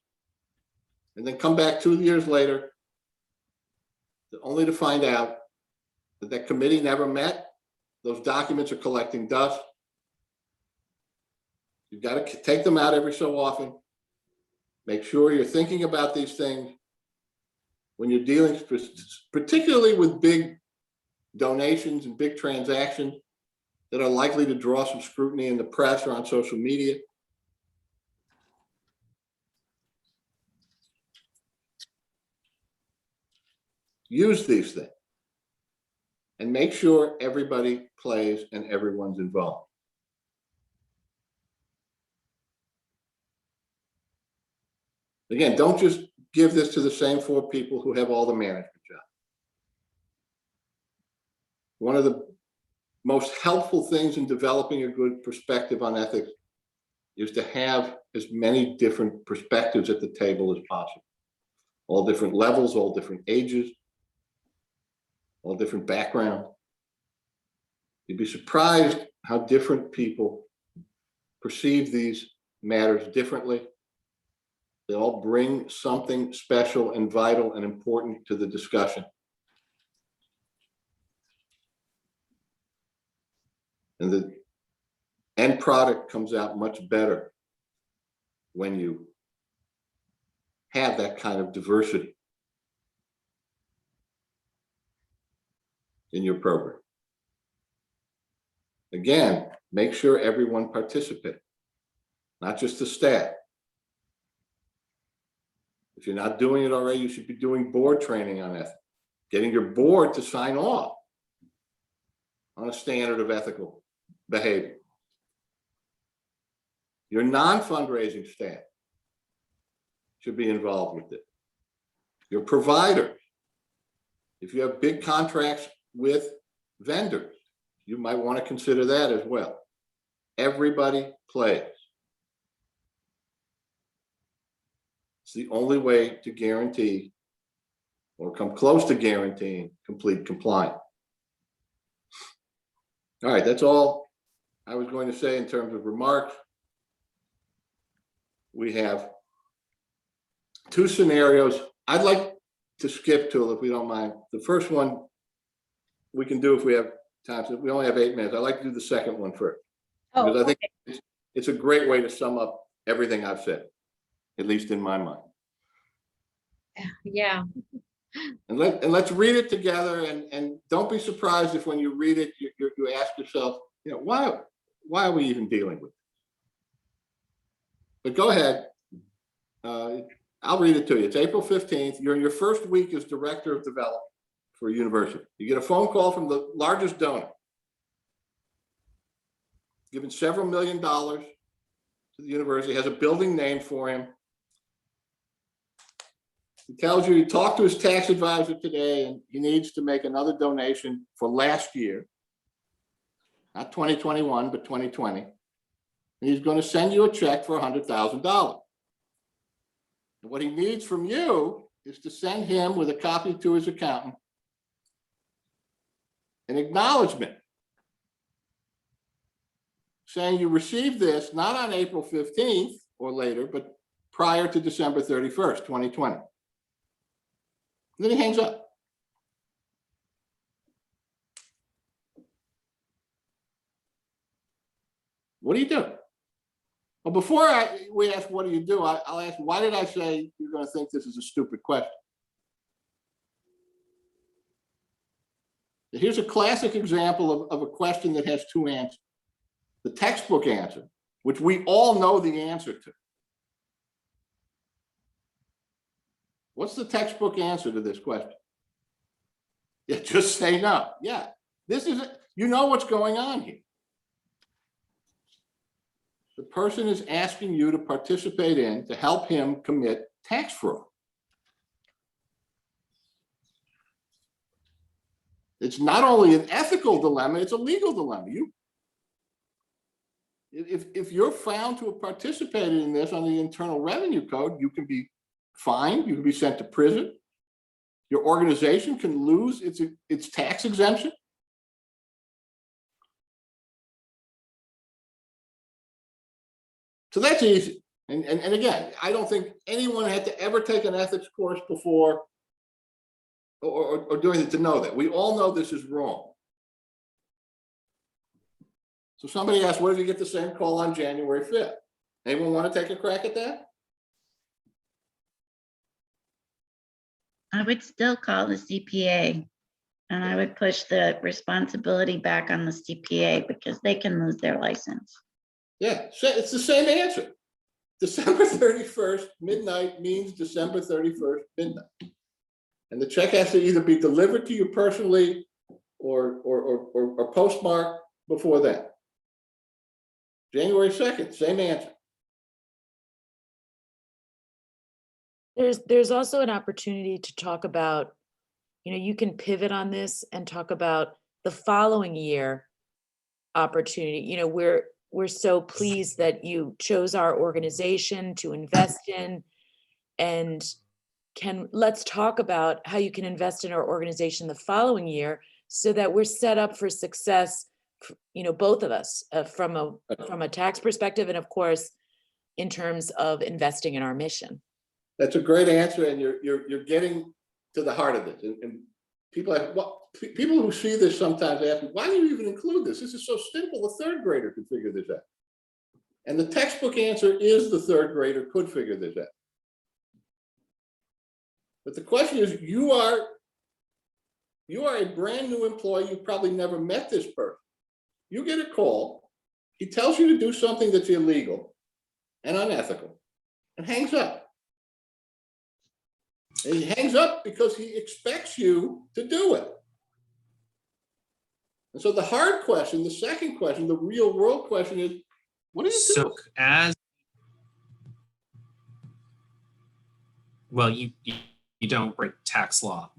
Speaker 2: and then come back 2 years later only to find out that that committee never met. Those documents are collecting dust. You've got to take them out every so often. Make sure you're thinking about these things when you're dealing, particularly with big donations and big transactions that are likely to draw some scrutiny in the press or on social media. Use these things and make sure everybody plays and everyone's involved. Again, don't just give this to the same 4 people who have all the management jobs. One of the most helpful things in developing a good perspective on ethics is to have as many different perspectives at the table as possible. All different levels, all different ages, all different backgrounds. You'd be surprised how different people perceive these matters differently. They all bring something special and vital and important to the discussion. And the end product comes out much better when you have that kind of diversity in your program. Again, make sure everyone participates, not just the staff. If you're not doing it already, you should be doing board training on ethics, getting your board to sign off on a standard of ethical behavior. Your non-fundraising staff should be involved with it. Your providers, if you have big contracts with vendors, you might want to consider that as well. Everybody plays. It's the only way to guarantee or come close to guaranteeing complete compliance. All right, that's all I was going to say in terms of remarks. We have 2 scenarios. I'd like to skip to, if we don't mind. The first one we can do if we have time. So we only have 8 minutes. I'd like to do the second one first.
Speaker 3: Oh,
Speaker 2: because I think
Speaker 3: okay.
Speaker 2: it's a great way to sum up everything I've said, at least in my mind.
Speaker 3: Yeah,
Speaker 2: And let's read it together, and don't be surprised if when you read it, you ask yourself, why are we even dealing with it? But go ahead. I'll read it to you. It's April 15th. You're in your first week as director of development for a university. You get a phone call from the largest donor, giving several $1 million to the university, has a building named for him. He tells you he talked to his tax advisor today and he needs to make another donation for last year, not 2021, but 2020. And he's going to send you a check for $100,000. And what he needs from you is to send him with a copy to his accountant an acknowledgement saying you received this not on April 15th or later, but prior to December 31st, 2020. And then he hangs up. What do you do? Well, before we ask what do you do, I'll ask, why did I say you're going to think this is a stupid question? Here's a classic example of a question that has two answers. The textbook answer, which we all know the answer to. What's the textbook answer to this question? Yeah, just say no. Yeah, this is, you know what's going on here. The person is asking you to participate in, to help him commit tax fraud. It's not only an ethical dilemma, it's a legal dilemma. If you're found to have participated in this on the Internal Revenue Code, you can be fined, you can be sent to prison. Your organization can lose its tax exemption. So that's easy. And again, I don't think anyone had to ever take an ethics course before or doing it to know that. We all know this is wrong. So somebody asked, what if you get the same call on January 5th? Anyone want to take a crack at that?
Speaker 5: I would still call the CPA, and I would push the responsibility back on the CPA because they can lose their license.
Speaker 2: Yeah, it's the same answer. December 31st midnight means December 31st midnight. And the check has to either be delivered to you personally or postmarked before that. January 2nd, same answer.
Speaker 4: There's also an opportunity to talk about, you can pivot on this and talk about the following year opportunity. We're so pleased that you chose our organization to invest in, and let's talk about how you can invest in our organization the following year so that we're set up for success, both of us, from a tax perspective, and of course, in terms of investing in our mission.
Speaker 2: That's a great answer, and you're getting to the heart of it. And people who see this sometimes ask me, why do you even include this? This is so simple. A third grader could figure this out. And the textbook answer is the third grader could figure this out. But the question is, you are a brand new employee. You probably never met this person. You get a call. He tells you to do something that's illegal and unethical and hangs up. And he hangs up because he expects you to do it. And so the hard question, the second question, the real world question is, what do you do?
Speaker 1: So you don't break tax law.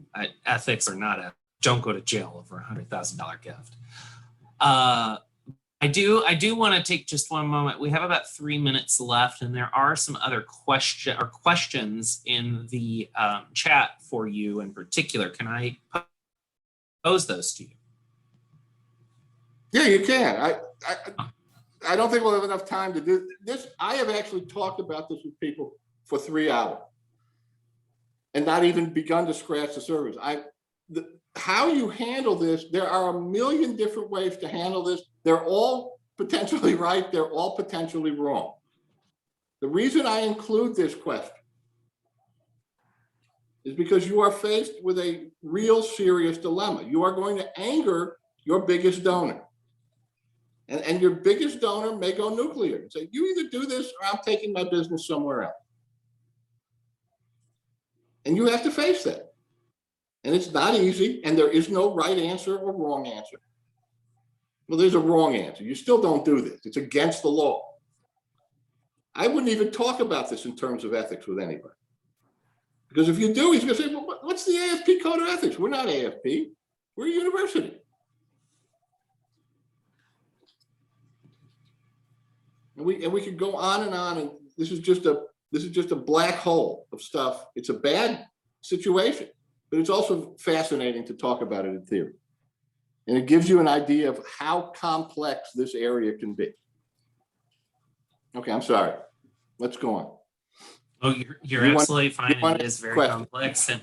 Speaker 1: Ethics or not, don't go to jail over $100,000 gift. I do want to take just one moment. We have about 3 minutes left, and there are some other questions in the chat for you in particular. Can I pose those to you?
Speaker 2: Yeah, you can. I don't think we'll have enough time to do this. I have actually talked about this with people for 3 hours and not even begun to scratch the surface. How you handle this, there are a million different ways to handle this. They're all potentially right. They're all potentially wrong. The reason I include this question is because you are faced with a real serious dilemma. You are going to anger your biggest donor. And your biggest donor may go nuclear and say, you either do this or I'm taking my business somewhere else. And you have to face that. And it's not easy, and there is no right answer or wrong answer. Well, there's a wrong answer. You still don't do this. It's against the law. I wouldn't even talk about this in terms of ethics with anybody. Because if you do, he's going to say, well, what's the AFP Code of Ethics? We're not AFP. We're a university. And we could go on, and this is just a black hole of stuff. It's a bad situation, but it's also fascinating to talk about it in theory. And it gives you an idea of how complex this area can be. Okay, I'm sorry. Let's go on.
Speaker 1: Oh, you're absolutely fine. It is very
Speaker 2: question?
Speaker 1: complex. And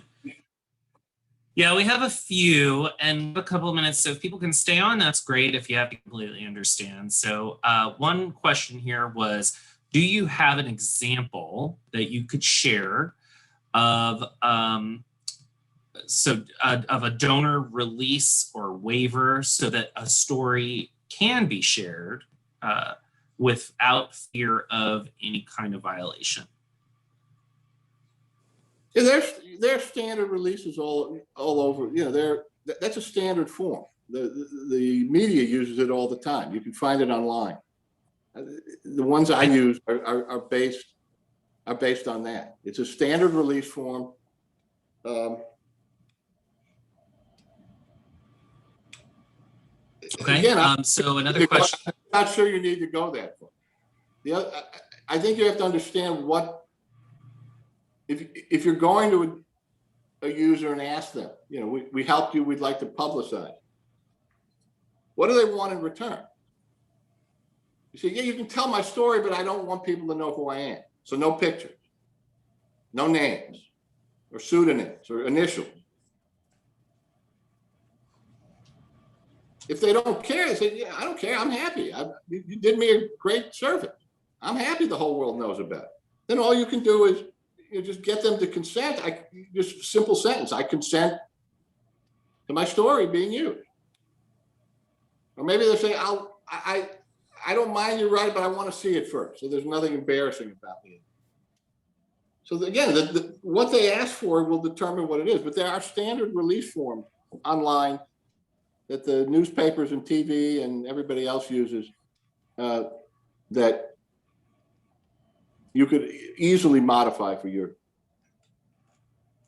Speaker 1: yeah, we have a few and a couple of minutes. So if people can stay on, that's great. If you have to completely understand. So one question here was, do you have an example that you could share of of a donor release or waiver so that a story can be shared without fear of any kind of violation?
Speaker 2: Yeah, there's standard releases all over. You know, that's a standard form. The media uses it all the time. You can find it online. The ones I use are based on that. It's a standard release form.
Speaker 1: Okay.
Speaker 2: Again,
Speaker 1: so another question.
Speaker 2: I'm not sure you need to go that far. I think you have to understand what. If you're going to a user and ask them, you know, we helped you, we'd like to publicize. What do they want in return? You say, yeah, you can tell my story, but I don't want people to know who I am. So no pictures, no names, or pseudonyms, or initials. If they don't care, they say, yeah, I don't care, I'm happy. You did me a great service. I'm happy the whole world knows about it. Then all you can do is just get them to consent. Just simple sentence. I consent to my story being used. Or maybe they say, I don't mind you write, but I want to see it first. So there's nothing embarrassing about me. So again, what they ask for will determine what it is. But there are standard release forms online that the newspapers and TV and everybody else uses that you could easily modify for your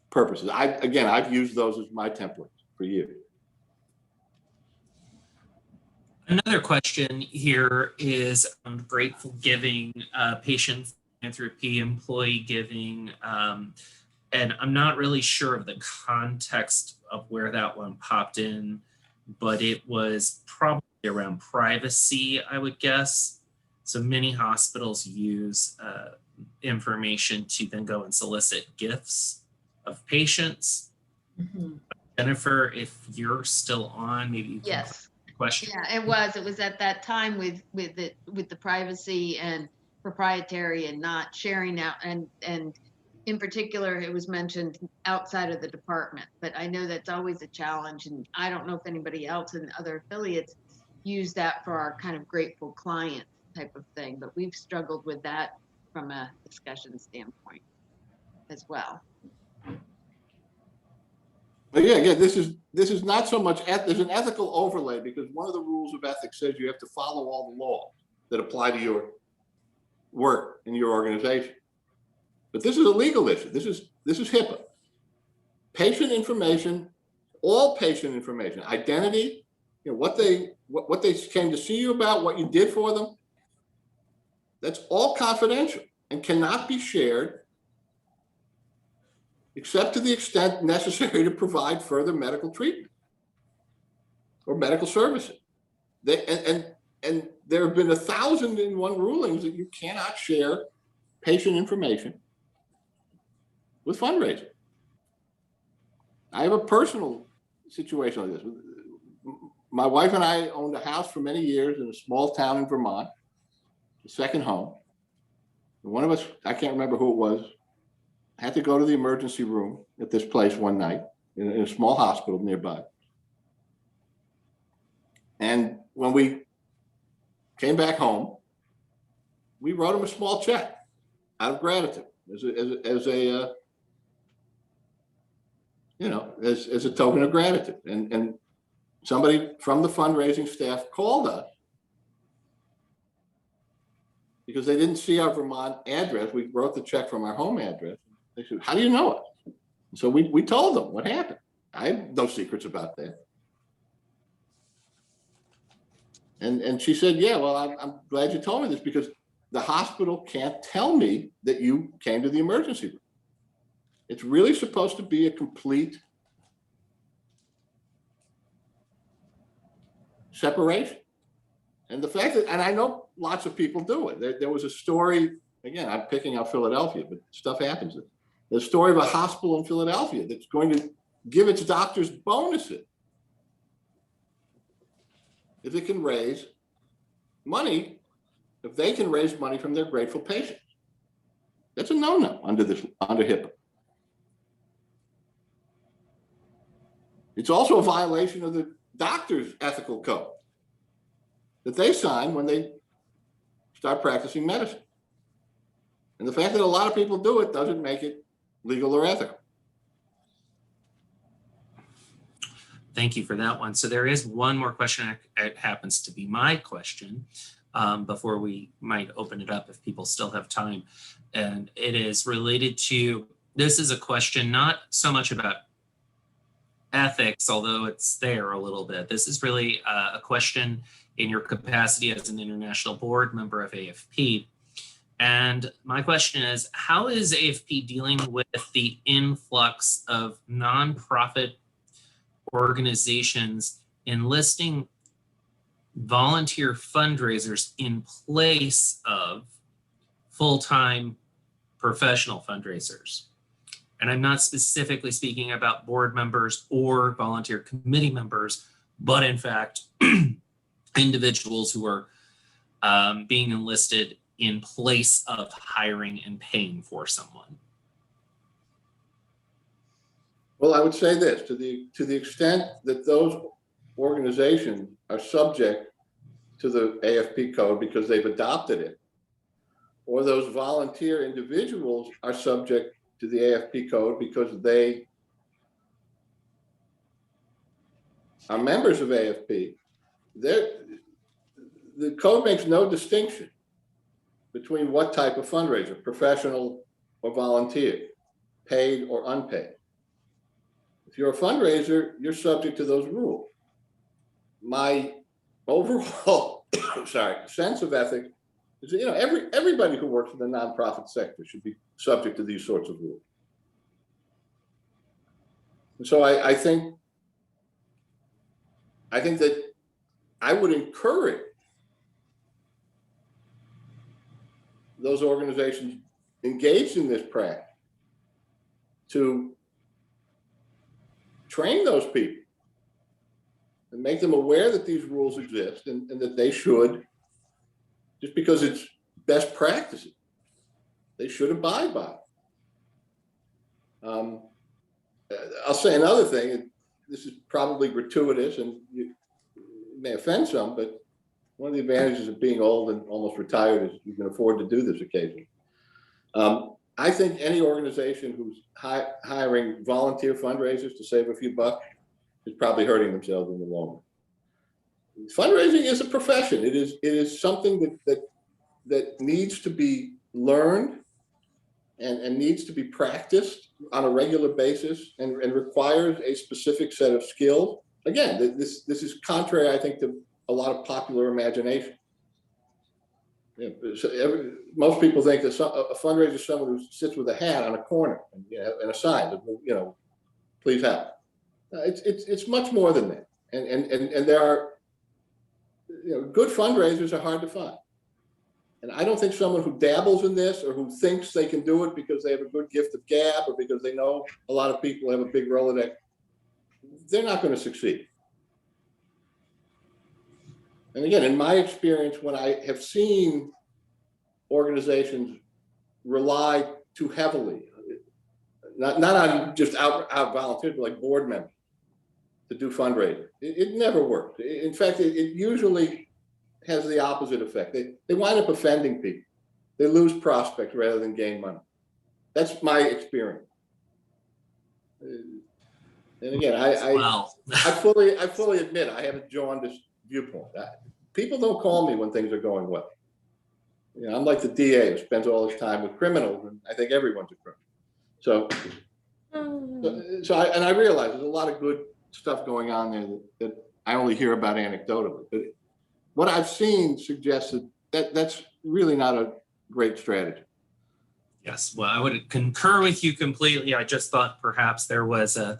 Speaker 2: purposes. I've used those as my templates for years.
Speaker 1: Another question here is grateful giving, patient philanthropy, employee giving. And I'm not really sure of the context of where that one popped in, but it was probably around privacy, I would guess. So many hospitals use information to then go and solicit gifts of patients.
Speaker 4: Mm-hmm.
Speaker 1: Jennifer, if you're still on, maybe you can
Speaker 6: Yes.
Speaker 1: question.
Speaker 6: Yeah, it was at that time with the privacy and proprietary and not sharing out, and in particular it was mentioned outside of the department, but I know that's always a challenge, and I don't know if anybody else in other affiliates use that for our kind of grateful client type of thing, but we've struggled with that from a discussion standpoint as well.
Speaker 2: But yeah, this is not so much, there's an ethical overlay because one of the rules of ethics says you have to follow all the laws that apply to your work in your organization. But this is a legal issue. This is HIPAA. Patient information, all patient information, identity, you know, what they came to see you about, what you did for them. That's all confidential and cannot be shared except to the extent necessary to provide further medical treatment or medical services. And there have been 1,001 rulings that you cannot share patient information with fundraising. I have a personal situation like this. My wife and I owned a house for many years in a small town in Vermont, the second home. And one of us, I can't remember who it was, had to go to the emergency room at this place one night in a small hospital nearby. And when we came back home, we wrote him a small check out of gratitude as a token of gratitude. And somebody from the fundraising staff called us because they didn't see our Vermont address. We wrote the check from our home address. They said, "How do you know it?" And so we told them what happened. I have no secrets about that. And she said, "Yeah, well, I'm glad you told me this because the hospital can't tell me that you came to the emergency room. It's really supposed to be a complete separation." And the fact that, and I know lots of people do it. There was a story, again, I'm picking out Philadelphia, but stuff happens. The story of a hospital in Philadelphia that's going to give its doctors bonuses if it can raise money, if they can raise money from their grateful patients. That's a no-no under HIPAA. It's also a violation of the doctor's ethical code that they sign when they start practicing medicine. And the fact that a lot of people do it doesn't make it legal or ethical.
Speaker 1: Thank you for that one. So there is one more question. It happens to be my question before we might open it up if people still have time. And it is related to, this is a question not so much about ethics, although it's there a little bit. This is really a question in your capacity as an international board member of AFP. And my question is, how is AFP dealing with the influx of nonprofit organizations enlisting volunteer fundraisers in place of full-time professional fundraisers? And I'm not specifically speaking about board members or volunteer committee members, but in fact, individuals who are being enlisted in place of hiring and paying for someone.
Speaker 2: Well, I would say this, to the extent that those organizations are subject to the AFP code because they've adopted it, or those volunteer individuals are subject to the AFP code because they are members of AFP, the code makes no distinction between what type of fundraiser, professional or volunteer, paid or unpaid. If you're a fundraiser, you're subject to those rules. My overall sense of ethics is that, everybody who works in the nonprofit sector should be subject to these sorts of rules. And so I think that I would encourage those organizations engaged in this practice to train those people and make them aware that these rules exist and that they should, just because it's best practices, they should abide by it. I'll say another thing, and this is probably gratuitous and you may offend some, but one of the advantages of being old and almost retired is you can afford to do this occasionally. I think any organization who's hiring volunteer fundraisers to save a few bucks is probably hurting themselves in the long run. Fundraising is a profession. It is something that needs to be learned and needs to be practiced on a regular basis and requires a specific set of skills. Again, this is contrary, I think, to a lot of popular imagination. Most people think that a fundraiser is someone who sits with a hat on a corner and a sign that, please help. It's much more than that. And there are, good fundraisers are hard to find. And I don't think someone who dabbles in this or who thinks they can do it because they have a good gift of gab or because they know a lot of people have a big Rolodex, they're not going to succeed. And again, in my experience, when I have seen organizations rely too heavily not on just out volunteers, but like board members to do fundraising. It never worked. In fact, it usually has the opposite effect. They wind up offending people. They lose prospects rather than gain money. That's my experience. And again, I fully admit I have a jaundiced viewpoint. People don't call me when things are going well. You know, I'm like the DA who spends all his time with criminals, and I think everyone's a criminal. So I realize there's a lot of good stuff going on there that I only hear about anecdotally. But what I've seen suggests that that's really not a great strategy.
Speaker 1: Yes, well, I would concur with you completely. I just thought perhaps there was an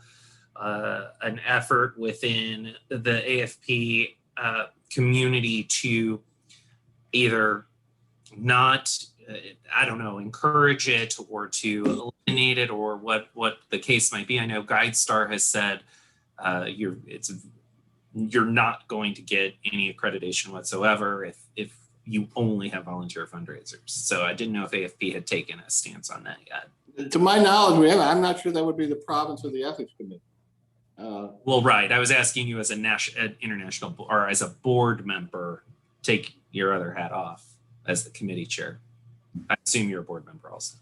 Speaker 1: effort within the AFP community to either not, I don't know, encourage it or to eliminate it, or what the case might be. I know GuideStar has said you're not going to get any accreditation whatsoever if you only have volunteer fundraisers. So I didn't know if AFP had taken a stance on that yet.
Speaker 2: To my knowledge, we haven't. I'm not sure that would be the province of the ethics committee.
Speaker 1: Well, right. I was asking you as an international or as a board member, take your other hat off as the committee chair. I assume you're a board member also.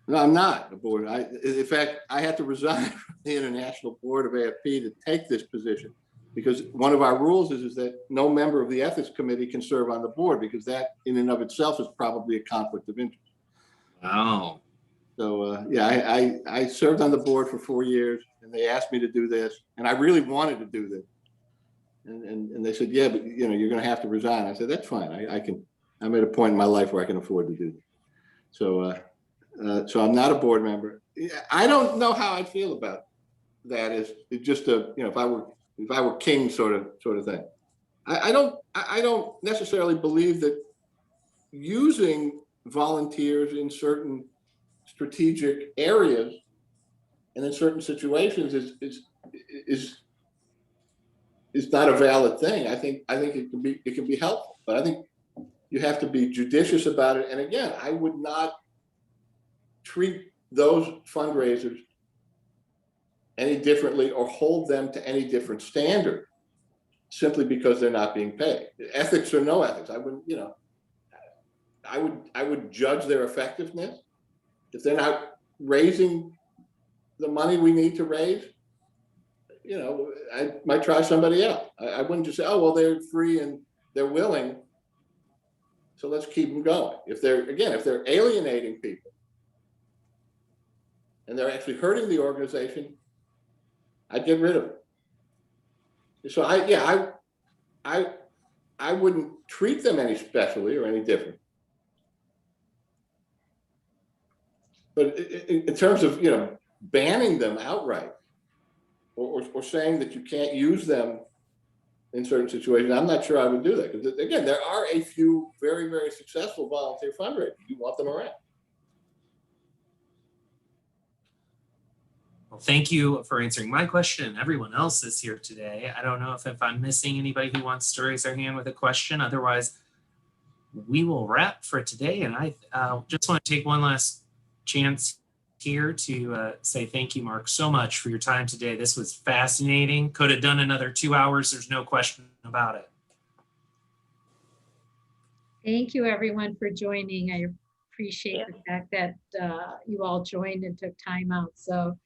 Speaker 2: No, I'm not a board. In fact, I had to resign from the international board of AFP to take this position, because one of our rules is that no member of the ethics committee can serve on the board, because that in and of itself is probably a conflict of interest.
Speaker 1: Wow.
Speaker 2: So yeah, I served on the board for 4 years, and they asked me to do this, and I really wanted to do this. And they said, yeah, but you know, you're going to have to resign. I said, that's fine. I'm at a point in my life where I can afford to do this. So so I'm not a board member. I don't know how I'd feel about that. It's just a, you know, if I were king sort of thing. I don't necessarily believe that using volunteers in certain strategic areas and in certain situations is not a valid thing. I think it can be helpful, but I think you have to be judicious about it. And again, I would not treat those fundraisers any differently or hold them to any different standard simply because they're not being paid. Ethics or no ethics, I wouldn't, you know, I would judge their effectiveness. If they're not raising the money we need to raise, you know, I might try somebody else. I wouldn't just say, oh, well, they're free and they're willing, so let's keep them going. If they're alienating people and they're actually hurting the organization, I'd get rid of it. So I wouldn't treat them any specially or any different. But in terms of, you know, banning them outright or saying that you can't use them in certain situations, I'm not sure I would do that. Because again, there are a few very, very successful volunteer fundraisers. You want them around.
Speaker 1: Well, thank you for answering my question and everyone else's here today. I don't know if I'm missing anybody who wants to raise their hand with a question. Otherwise, we will wrap for today. And I just want to take one last chance here to say thank you, Mark, so much for your time today. This was fascinating. Could have done another 2 hours. There's no question about it.
Speaker 3: Thank you, everyone, for joining. I appreciate the fact that you all joined and took time out. So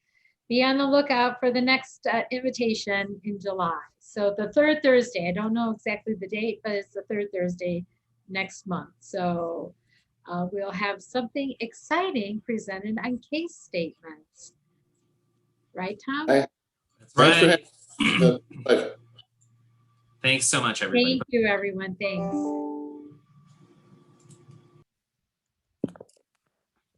Speaker 3: be on the lookout for the next invitation in July. So the third Thursday, I don't know exactly the date, but it's the third Thursday next month. So we'll have something exciting presented on case statements. Right, Tom?
Speaker 2: That's
Speaker 1: right.
Speaker 2: Thanks so much, everybody.
Speaker 3: Thank you, everyone. Thanks.